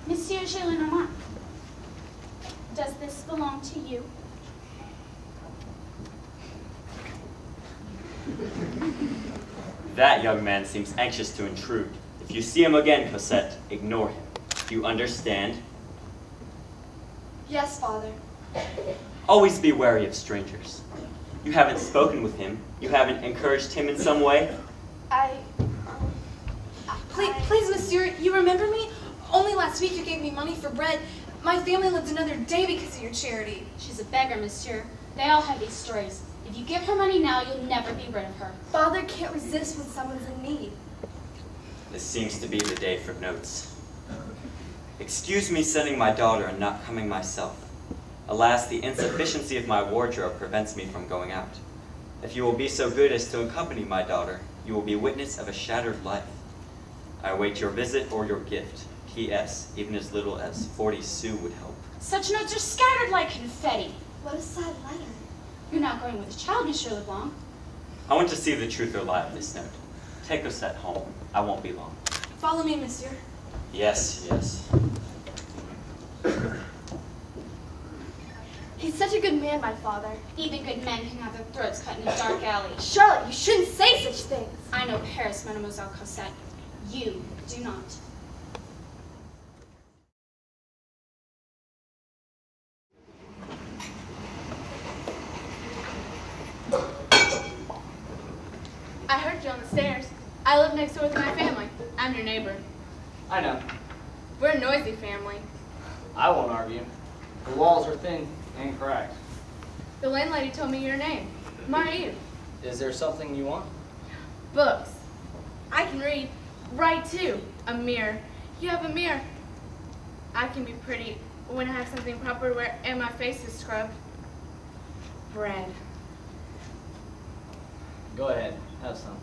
Monsieur Gillenormand, does this belong to you? That young man seems anxious to intrude. If you see him again, Cosette, ignore him. Do you understand? Yes, Father. Always be wary of strangers. You haven't spoken with him. You haven't encouraged him in some way. Please, monsieur, you remember me? Only last week you gave me money for bread. My family lived another day because of your charity. She's a beggar, monsieur. They all have these stories. If you give her money now, you'll never be rid of her. Father can't resist when someone's in need. This seems to be the day for notes. Excuse me sending my daughter and not coming myself. Alas, the insufficiency of my wardrobe prevents me from going out. If you will be so good as to accompany my daughter, you will be witness of a shattered life. I await your visit or your gift. P.S. Even as little as 40 sous would help. Such notes are scattered like confetti. What a sad letter. You're not going with a child, Monsieur Leblanc. I want to see the truth or lie of this note. Take Cosette home. I won't be long. Follow me, monsieur. Yes, yes. He's such a good man, my father. Even good men can have their throats cut in a dark alley. Charlotte, you shouldn't say such things. I know Paris, Mademoiselle Cosette. You do not. I heard you on the stairs. I live next door with my family. I'm your neighbor. I know. We're a noisy family. I won't argue. The walls are thin and cracked. The landlady told me your name. What are you? Is there something you want? Books. I can read. Write too. A mirror. You have a mirror. I can be pretty when I have something proper to wear and my face is scrubbed. Bread. Go ahead. Have some.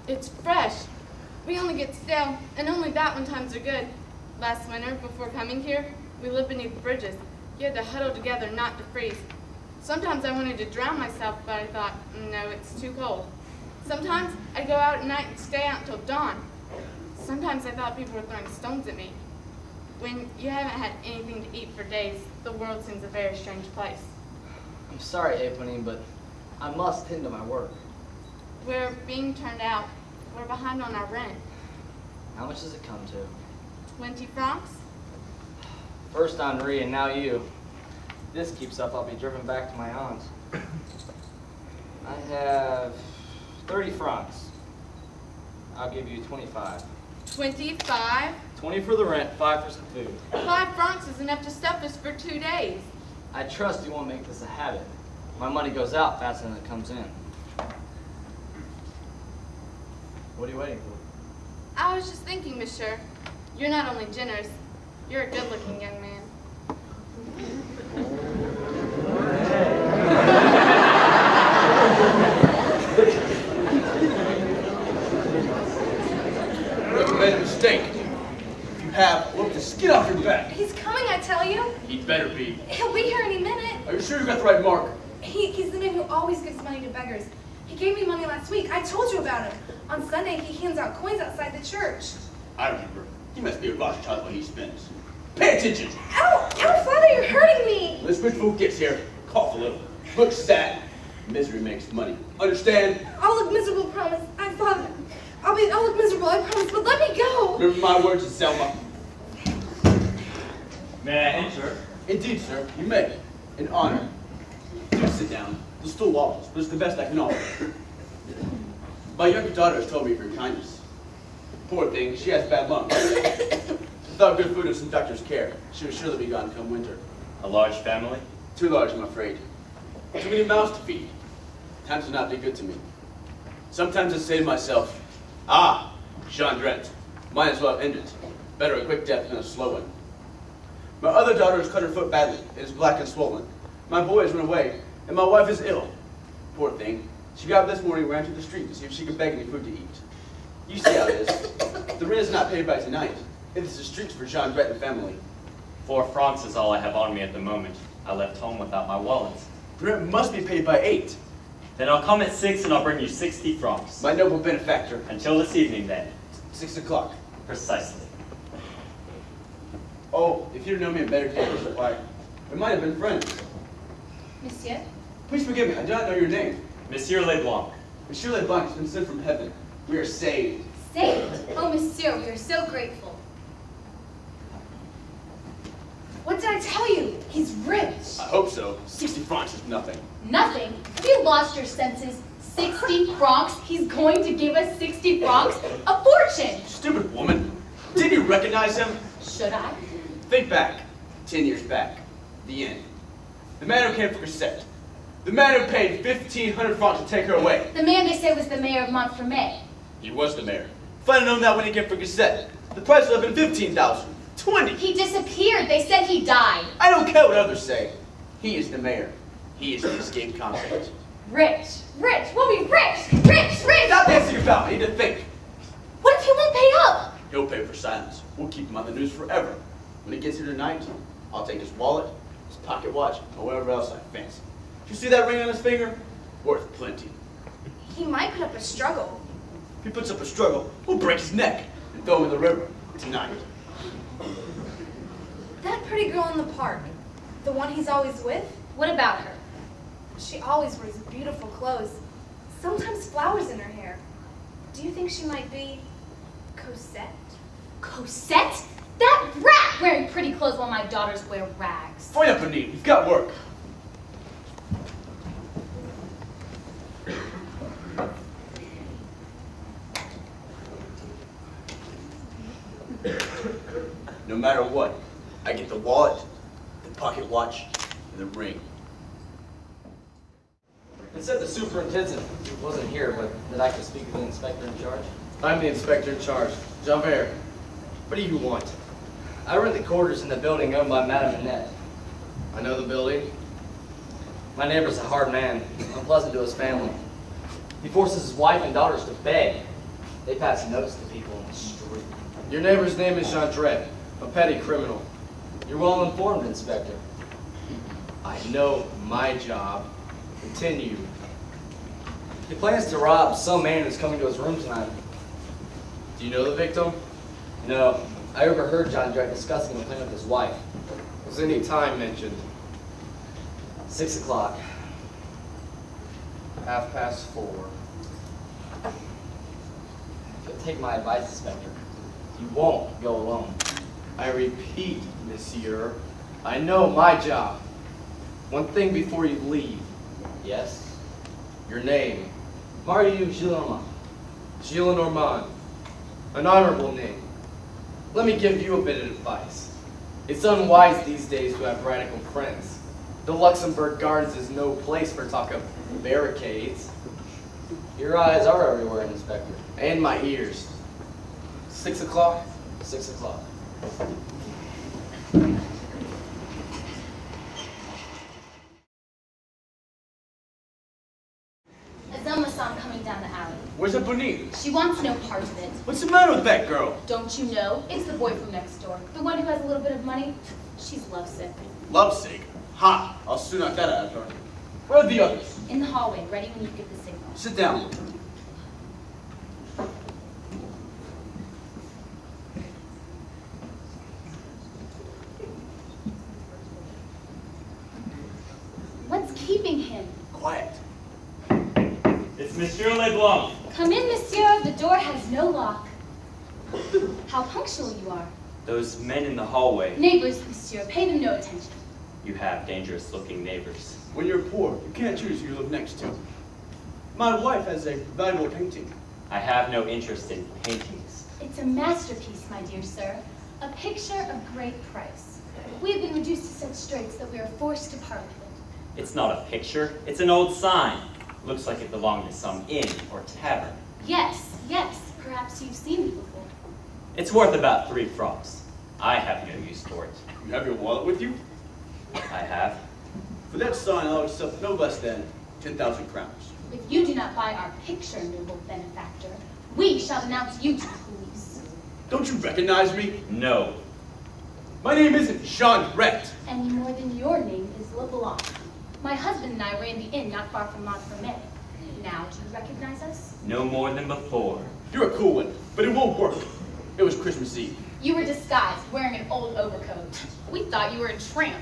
It's fresh. We only get stale, and only that when times are good. Last winter, before coming here, we lived beneath bridges. You had to huddle together not to freeze. Sometimes I wanted to drown myself, but I thought, no, it's too cold. Sometimes I'd go out at night and stay out until dawn. Sometimes I thought people were throwing stones at me. When you haven't had anything to eat for days, the world seems a very strange place. I'm sorry, Eponine, but I must tend to my work. We're being turned out. We're behind on our rent. How much does it come to? 20 francs? First Henri and now you. If this keeps up, I'll be driven back to my aunt's. I have 30 francs. I'll give you 25. 25? 20 for the rent, 5 for some food. 5 francs is enough to stuff us for 2 days. I trust you won't make this a habit. My money goes out faster than it comes in. What are you waiting for? I was just thinking, monsieur, you're not only generous, you're a good-looking young man. You have made a mistake. If you have, look the skin off your back. He's coming, I tell you. He'd better be. He'll be here any minute. Are you sure you got the right mark? He's the man who always gives money to beggars. He gave me money last week. I told you about him. On Sunday, he hands out coins outside the church. I remember. He must be a Rothschild when he spends. Pay attention! Ow! Ow, Father, you're hurting me! When this rich fool gets here, cough a little. Look sad. Misery makes money. Understand? I'll look miserable, promise. Father, I'll look miserable, I promise, but let me go! Remember my words to Selma. May I enter? Indeed, sir. You may. In honor. Do sit down. The stool wobbles, but it's the best I can offer. My younger daughter has told me of your kindness. Poor thing, she has bad luck. Without good food and some doctor's care, she would surely be gone come winter. A large family? Too large, I'm afraid. Too many mouths to feed. Times will not be good to me. Sometimes I say to myself, ah, Jondrette, might as well end it. Better a quick death than a slow one. My other daughter has cut her foot badly. It is black and swollen. My boy has run away, and my wife is ill. Poor thing. She got up this morning and ran to the street to see if she could beg any food to eat. You see how it is. The rent is not paid by tonight. It is the streets for Jondrette and family. 4 francs is all I have on me at the moment. I left home without my wallet. The rent must be paid by 8. Then I'll come at 6 and I'll bring you 60 francs. My noble benefactor. Until this evening, then. 6 o'clock. Precisely. Oh, if you'd known me in better days, why, we might have been friends. Monsieur? Please forgive me, I do not know your name. Monsieur Leblanc. Monsieur Leblanc has been sent from heaven. We are saved. Saved? Oh, monsieur, we are so grateful. What did I tell you? He's rich. I hope so. 60 francs is nothing. Nothing? Have you lost your senses? 60 francs? He's going to give us 60 francs? A fortune! Stupid woman. Didn't you recognize him? Should I? Think back. 10 years back. The end. The man who came for Cosette. The man who paid 1,500 francs to take her away. The man they say was the mayor of Montfermeil. He was the mayor. If I'd known that when he came for Cosette, the price would have been 15,000. 20. He disappeared. They said he died. I don't care what others say. He is the mayor. He is the escaped convict. Rich. Rich. We'll be rich. Rich. Rich. Stop dancing about. I need to think. What if he won't pay up? He'll pay for silence. We'll keep him on the news forever. When he gets here tonight, I'll take his wallet, his pocket watch, or whatever else I fancy. You see that ring on his finger? Worth plenty. He might put up a struggle. If he puts up a struggle, we'll break his neck and throw him in the river tonight. That pretty girl in the park. The one he's always with? What about her? She always wears beautiful clothes. Sometimes flowers in her hair. Do you think she might be Cosette? Cosette? That rat wearing pretty clothes while my daughters wear rags. Fine up, Anita. We've got work. No matter what, I get the wallet, the pocket watch, and the ring. It said the superintendent wasn't here, but that I could speak with the inspector in charge. I'm the inspector in charge. Javert, what do you want? I rent the quarters in the building owned by Madame Annette. I know the building. My neighbor's a hard man, unpleasant to his family. He forces his wife and daughters to beg. They pass notes to people in the street. Your neighbor's name is Jondrette, a petty criminal. You're well informed, Inspector. I know my job. Continue. He plans to rob some man who's coming to his room tonight. Do you know the victim? No. I overheard Jondrette discussing the plan with his wife. Was any time mentioned? 6 o'clock. 4:30. If you'll take my advice, Inspector, you won't go alone. I repeat, monsieur, I know my job. One thing before you leave. Yes? Your name. Mario Gillenormand. Gillenormand. An honorable name. Let me give you a bit of advice. It's unwise these days to have radical friends. The Luxembourg Gardens is no place for talk of barricades. Your eyes are everywhere, Inspector. And my ears. 6 o'clock? 6 o'clock. Azelma saw him coming down the alley. Where's Bonita? She wants no part of it. What's the matter with that girl? Don't you know? It's the boy from next door. The one who has a little bit of money. She's lovesick. Lovesick? Ha! I'll soon knock that out of her. Where are the others? In the hallway, ready when you get the signal. Sit down. What's keeping him? Quiet. It's Monsieur Leblanc. Come in, monsieur. The door has no lock. How punctual you are. Those men in the hallway. Neighbors, monsieur. Pay them no attention. You have dangerous-looking neighbors. When you're poor, you can't choose who you live next to. My wife has a valuable painting. I have no interest in paintings. It's a masterpiece, my dear sir. A picture of great price. We have been reduced to such straits that we are forced to part with it. It's not a picture. It's an old sign. Looks like it belonged to some inn or tavern. Yes, yes. Perhaps you've seen it before. It's worth about 3 francs. I have no use for it. You have your wallet with you? I have. For that sign, I'll accept no less than 10,000 crowns. If you do not buy our picture, noble benefactor, we shall denounce you to the police. Don't you recognize me? No. My name isn't Jondrette. Any more than your name is LeBlanc. My husband and I ran the inn not far from Montfermeil. Now, do you recognize us? No more than before. You're a cool one, but it won't work. It was Christmas Eve. You were disguised, wearing an old overcoat. We thought you were a tramp.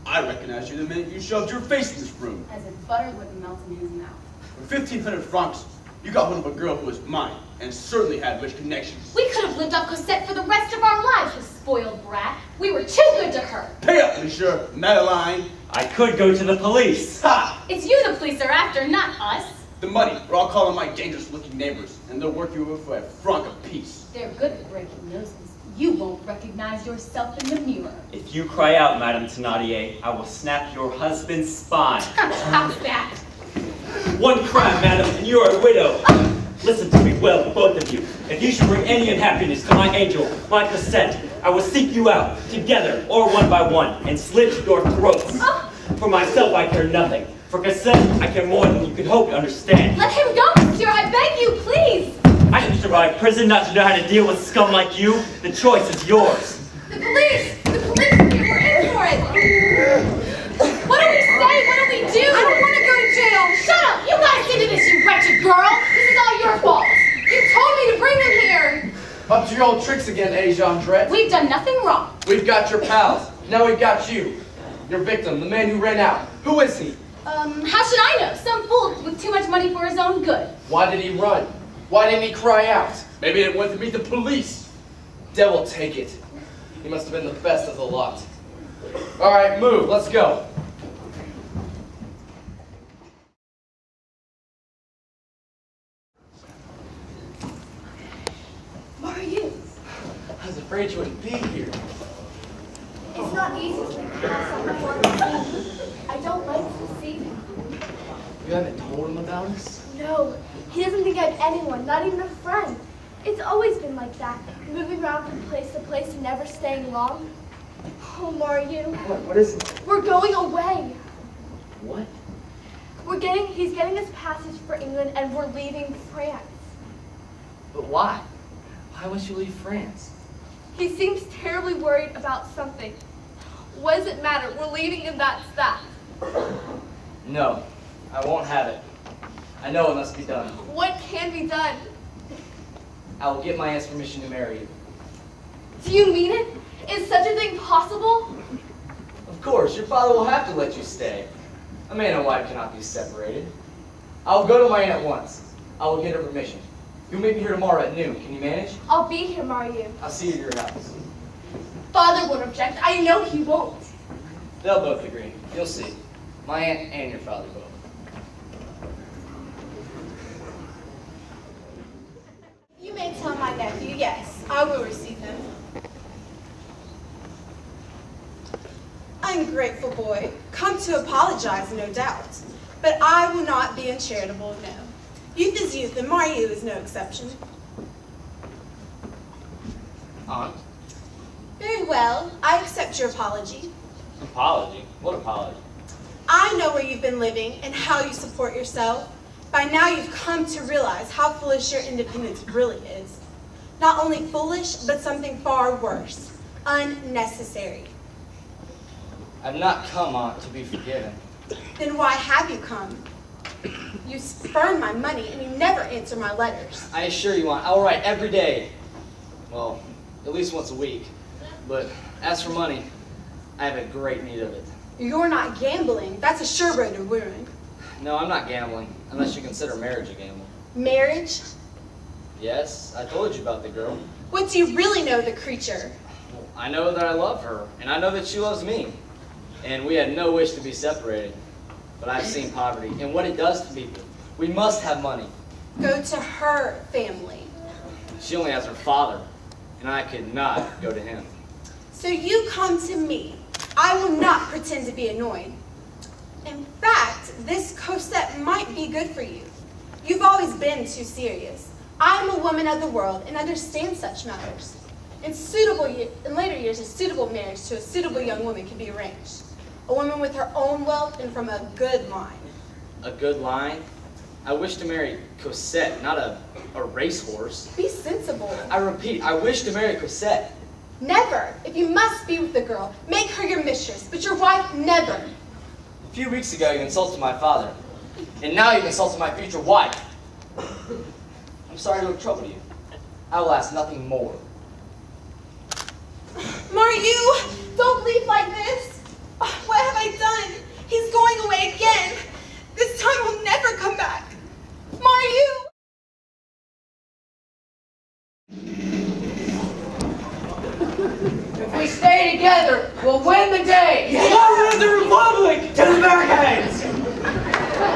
I recognized you the minute you shoved your face in this room. As if butter wouldn't melt in his mouth. For 1,500 francs, you got hold of a girl who was mine, and certainly had rich connections. We could have lived off Cosette for the rest of our lives, you spoiled brat. We were too good to her. Pay up, Monsieur Madeline. I could go to the police. Ha! It's you the police are after, not us. The money, or I'll call on my dangerous-looking neighbors, and they'll work you over for a franc apiece. They're good at breaking noses. You won't recognize yourself in the mirror. If you cry out, Madame Thénardier, I will snap your husband's spine. How's that? One crime, madam, and you're a widow. Listen to me well, both of you. If you should bring any unhappiness to my angel, my Cosette, I will seek you out, together or one by one, and slit your throats. For myself, I care nothing. For Cosette, I care more than you could hope to understand. Let him go, monsieur, I beg you, please. I have survived prison not to know how to deal with scum like you. The choice is yours. The police! The police! We're in for it! What do we say? What do we do? I don't want to go to jail! Shut up! You got us into this, you wretched girl! This is all your fault! You told me to bring them here! Up to your old tricks again, eh, Jondrette? We've done nothing wrong. We've got your pals. Now we've got you. Your victim, the man who ran out. Who is he? How should I know? Some fool with too much money for his own good. Why did he run? Why didn't he cry out? Maybe it went to meet the police. Devil take it. He must have been the best of the lot. All right, move. Let's go. Where are you? I was afraid you wouldn't be here. It's not easy to have someone want to see me. I don't like to see him. You haven't told him about us? No, he doesn't think I have anyone, not even a friend. It's always been like that, moving around from place to place and never staying long. Oh, Mario. What is it? We're going away. What? He's getting us passage for England and we're leaving France. But why? Why must you leave France? He seems terribly worried about something. What does it matter? We're leaving and that's that. No, I won't have it. I know it must be done. What can be done? I will get my aunt's permission to marry you. Do you mean it? Is such a thing possible? Of course, your father will have to let you stay. A man and wife cannot be separated. I will go to my aunt at once. I will get her permission. You'll meet me here tomorrow at noon. Can you manage? I'll be here, Mario. I'll see you at your house. Father won't object. I know he won't. They'll both agree. You'll see. My aunt and your father both. You may tell my nephew, yes, I will receive him. Ungrateful boy, come to apologize, no doubt. But I will not be uncharitable, no. Youth is youth, and Mario is no exception. Aunt? Very well, I accept your apology. Apology? What apology? I know where you've been living and how you support yourself. By now you've come to realize how foolish your independence really is. Not only foolish, but something far worse. Unnecessary. I've not come, Aunt, to be forgiven. Then why have you come? You spurn my money and you never answer my letters. I assure you, Aunt, I will write every day. Well, at least once a week. But as for money, I have a great need of it. You're not gambling. That's a sure road to ruin. No, I'm not gambling, unless you consider marriage a gamble. Marriage? Yes, I told you about the girl. What do you really know of the creature? I know that I love her, and I know that she loves me. And we had no wish to be separated. But I've seen poverty and what it does to people. We must have money. Go to her family. She only has her father, and I could not go to him. So you come to me. I will not pretend to be annoyed. In fact, this Cosette might be good for you. You've always been too serious. I am a woman of the world and understand such matters. In later years, a suitable marriage to a suitable young woman can be arranged. A woman with her own wealth and from a good line. A good line? I wish to marry Cosette, not a racehorse. Be sensible. I repeat, I wish to marry Cosette. Never. If you must be with the girl, make her your mistress, but your wife never. A few weeks ago, you insulted my father, and now you've insulted my future wife. I'm sorry to have troubled you. I will ask nothing more. Mariu, don't leave like this. Oh, what have I done? He's going away again. This time he'll never come back. Mariu! If we stay together, we'll win the day! Long live the Republic! To the barricades!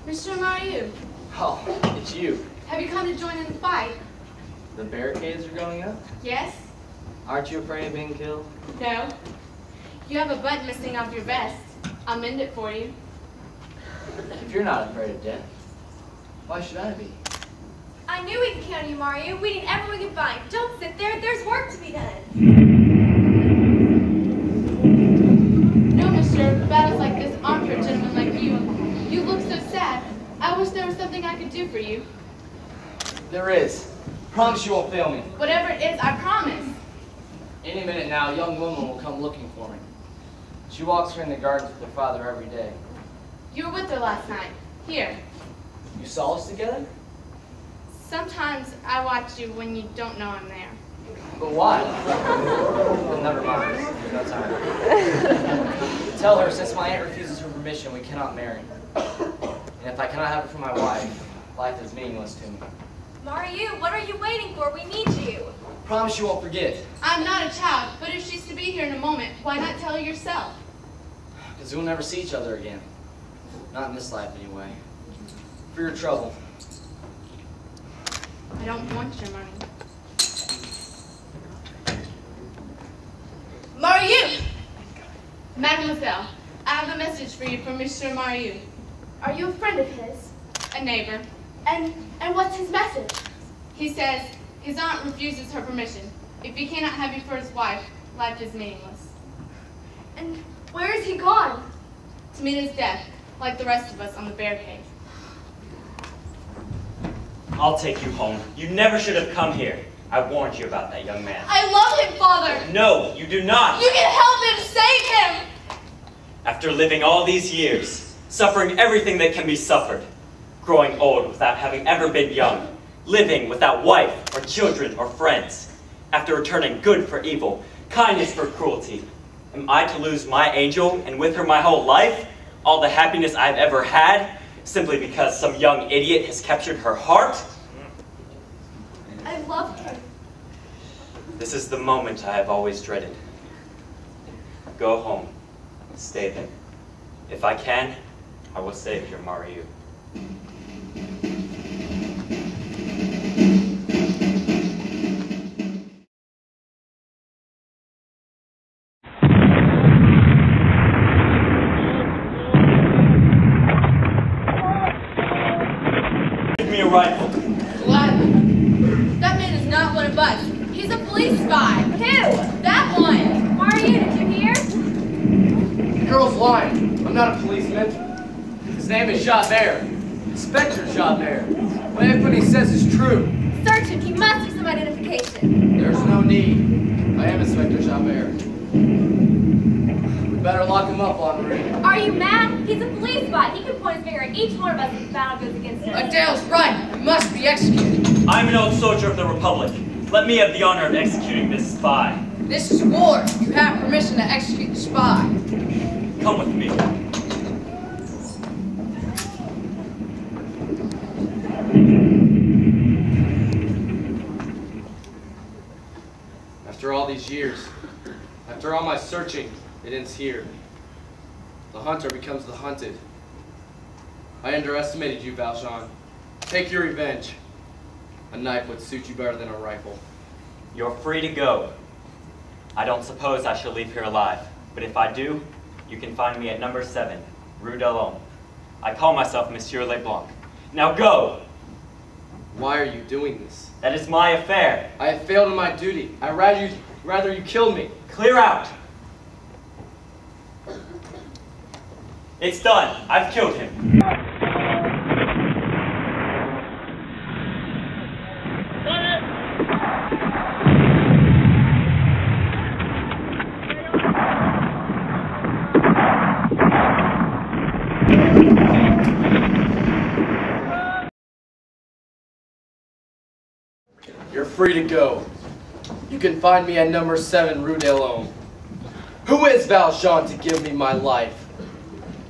Mr. Mario, Oh, it's you. have you come to join in the fight? The barricades are going up? Yes? Aren't you afraid of being killed? No? You have a button missing off your vest. I'll mend it for you. If you're not afraid of death, why should I be? I knew we could count on you, Mario. We need everyone we could find. Don't sit there. There's work to be done. No, mister. Battles like this aren't for a gentleman like you. You look so sad. I wish there was something I could do for you. There is. Promise you won't fail me. Whatever it is, I promise. Any minute now, a young woman will come looking for me. She walks here in the gardens with her father every day. You were with her last night. Here. You saw us together? Sometimes I watch you when you don't know I'm there. But why? Well, never mind. There's no time. Tell her, since my aunt refuses her permission, we cannot marry. And if I cannot have her for my wife, life is meaningless to me. Mario, what are you waiting for? We need you. Promise you won't forget. I'm not a child, but if she's to be here in a moment, why not tell her yourself? Because we'll never see each other again. Not in this life, anyway. For your trouble. I don't want your money. Mariu! Mademoiselle, I have a message for you from Mr. Mariu. Are you a friend of his? A neighbor. And what's his message? He says his aunt refuses her permission. If he cannot have you for his wife, life is meaningless. And where is he gone? To meet his death, like the rest of us on the barricade. I'll take you home. You never should have come here. I warned you about that young man. I love him, Father! No, you do not! You can help him! Save him! After living all these years, suffering everything that can be suffered, growing old without having ever been young, living without wife or children or friends, after returning good for evil, kindness for cruelty, am I to lose my angel and with her my whole life, all the happiness I've ever had, simply because some young idiot has captured her heart? I loved him. This is the moment I have always dreaded. Go home. Stay there. If I can, I will save your Mariu. Give me a rifle. Gladly. That man is not one of us. He's a police spy. Who? That one. Mario, did you hear? The girl's lying. I'm not a policeman. His name is Javert. Inspector Javert. Well, everything he says is true. Search him. He must have some identification. There's no need. I am Inspector Javert. We better lock him up, Henri. Are you mad? He's a police spy. He can point his finger at each one of us if the battle goes against us. Adele's right. He must be executed. I'm an old soldier of the Republic. Let me have the honor of executing this spy. This is war. You have permission to execute the spy. Come with me. After all these years, after all my searching, it ends here. The hunter becomes the hunted. I underestimated you, Valjean. Take your revenge. A knife would suit you better than a rifle. You're free to go. I don't suppose I shall leave here alive, but if I do, you can find me at number 7, Rue d'Alhomme. I call myself Monsieur Leblanc. Now go! Why are you doing this? That is my affair. I have failed in my duty. I'd rather you killed me. Clear out! It's done. I've killed him. You're free to go. You can find me at number 7, Rue d'Alhomme. Who is Valjean to give me my life?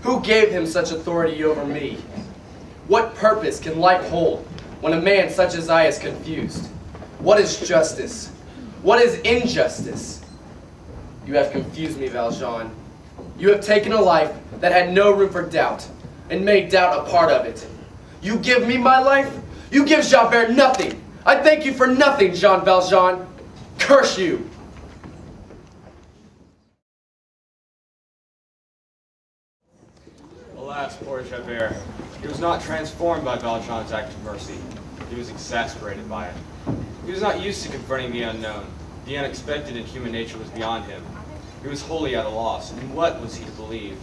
Who gave him such authority over me? What purpose can life hold when a man such as I is confused? What is justice? What is injustice? You have confused me, Valjean. You have taken a life that had no room for doubt and made doubt a part of it. You give me my life? You give Javert nothing. I thank you for nothing, Jean Valjean. Curse you! Alas, poor Javert. He was not transformed by Valjean's act of mercy. He was exasperated by it. He was not used to confronting the unknown. The unexpected in human nature was beyond him. He was wholly at a loss, and what was he to believe?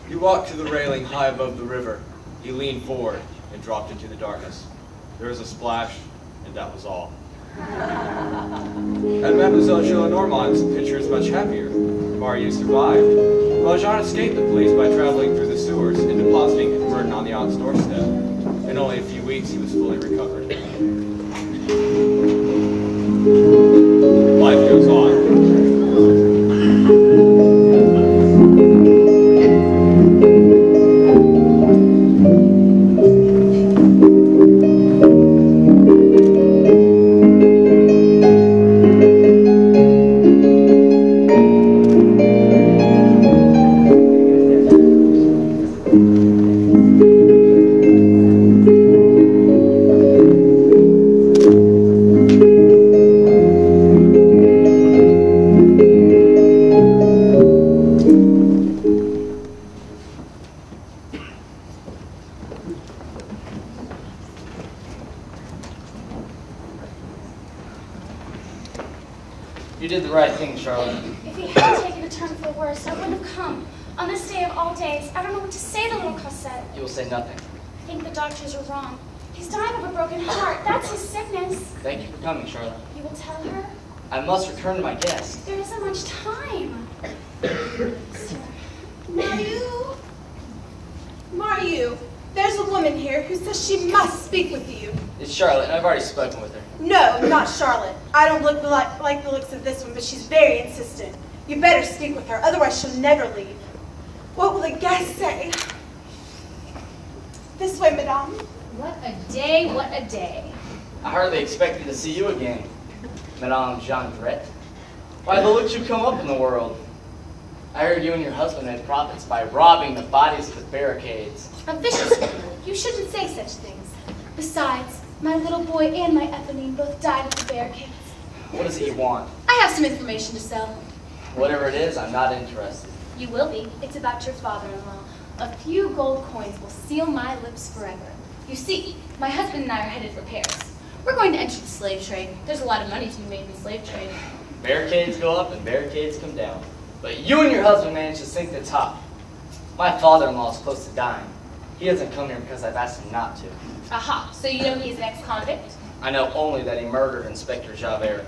He walked to the railing high above the river. He leaned forward and dropped into the darkness. There was a splash, and that was all. At Mademoiselle Gillenormand's, the picture is much happier. Mario survived. Valjean escaped the police by traveling through the sewers and depositing his burden on the aunt's doorstep. weeks he was fully recovered. Life goes on. You did the right thing, Charlotte. If he hadn't taken a turn for the worse, I wouldn't have come. On this day of all days, I don't know what to say to little Cosette. You will say nothing. I think the doctors are wrong. He's dying of a broken heart. That's his sickness. Thank you for coming, Charlotte. You will tell her? I must return to my guest. There isn't much time. Maru? Maru, there's a woman here who says she must speak with you. It's Charlotte, and I've already spoken with her. No, not Charlotte. I don't look like the looks of this one, but she's very insistent. You better speak with her, otherwise she'll never leave. What will the guests say? This way, madame. What a day, what a day. I hardly expected to see you again, Madame Jondrette. Why, the looks you come up in the world. I heard you and your husband made profits by robbing the bodies of the barricades. A vicious woman. You shouldn't say such things. Besides, my little boy and my Eponine both died at the barricades. What does he want? I have some information to sell. Whatever it is, I'm not interested. You will be. It's about your father-in-law. A few gold coins will seal my lips forever. You see, my husband and I are headed for Paris. We're going to enter the slave trade. There's a lot of money to be made in the slave trade. Barricades go up and barricades come down. But you and your husband managed to sink the top. My father-in-law is close to dying. He doesn't come here because I've asked him not to. Aha, so you know he's an ex-convict? I know only that he murdered Inspector Javert.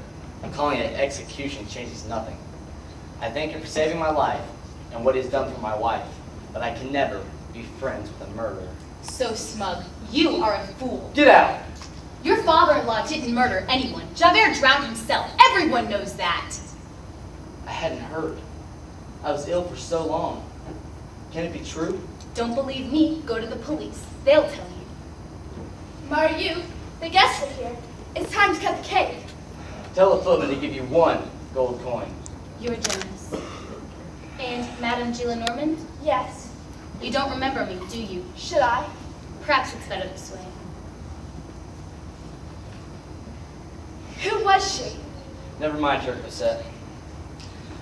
Calling it execution changes nothing. I thank him for saving my life and what he's done for my wife, but I can never be friends with a murderer. So smug. You are a fool. Get out! Your father-in-law didn't murder anyone. Javert drowned himself. Everyone knows that. I hadn't heard. I was ill for so long. Can it be true? Don't believe me, go to the police. They'll tell you. Maru, the guests are here. It's time to cut the cake. Tell the footman to give you 1 gold coin. You're generous. And Madame Gillenormand? Yes. You don't remember me, do you? Should I? Perhaps it's better this way. Who was she? Never mind her, Cosette.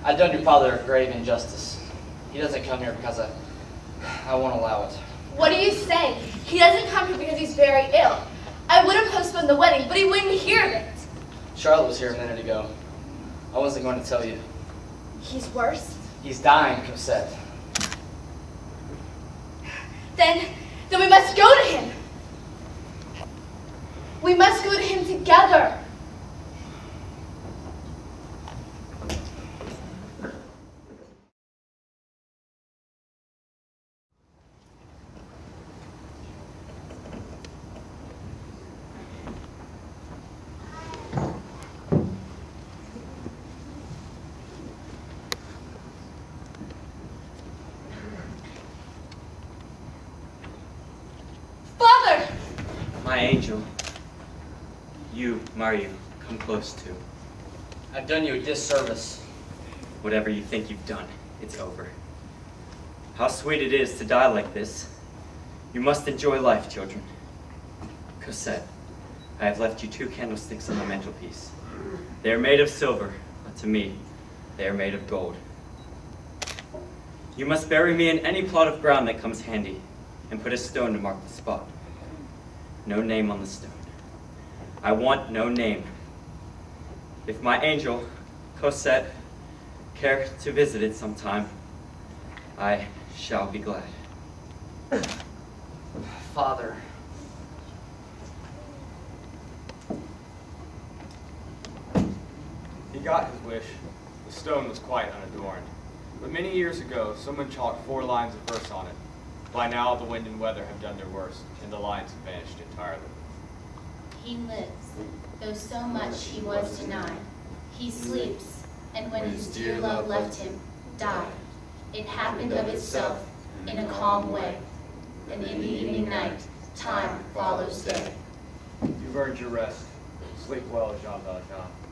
I've done your father a grave injustice. He doesn't come here because I won't allow it. What do you say? He doesn't come here because he's very ill. I would have postponed the wedding, but he wouldn't hear of it. Charlotte was here a minute ago. I wasn't going to tell you. He's worse? He's dying, Cosette. Then we must go to him. We must go to him together. My angel, you, Mario, come close to. I've done you a disservice. Whatever you think you've done, it's over. How sweet it is to die like this. You must enjoy life, children. Cosette, I have left you 2 candlesticks on the mantelpiece. They are made of silver, but to me, they are made of gold. You must bury me in any plot of ground that comes handy, and put a stone to mark the spot. No name on the stone. I want no name. If my angel, Cosette, care to visit it sometime, I shall be glad. Father. He got his wish. The stone was quite unadorned. But many years ago, someone chalked 4 lines of verse on it. By now, the wind and weather have done their worst, and the lines have vanished entirely. He lives, though so much he was denied. He sleeps, and when his dear love left him, died. It happened of itself, in a calm way. And in the evening night, time follows day. You've earned your rest. Sleep well, Jean Valjean.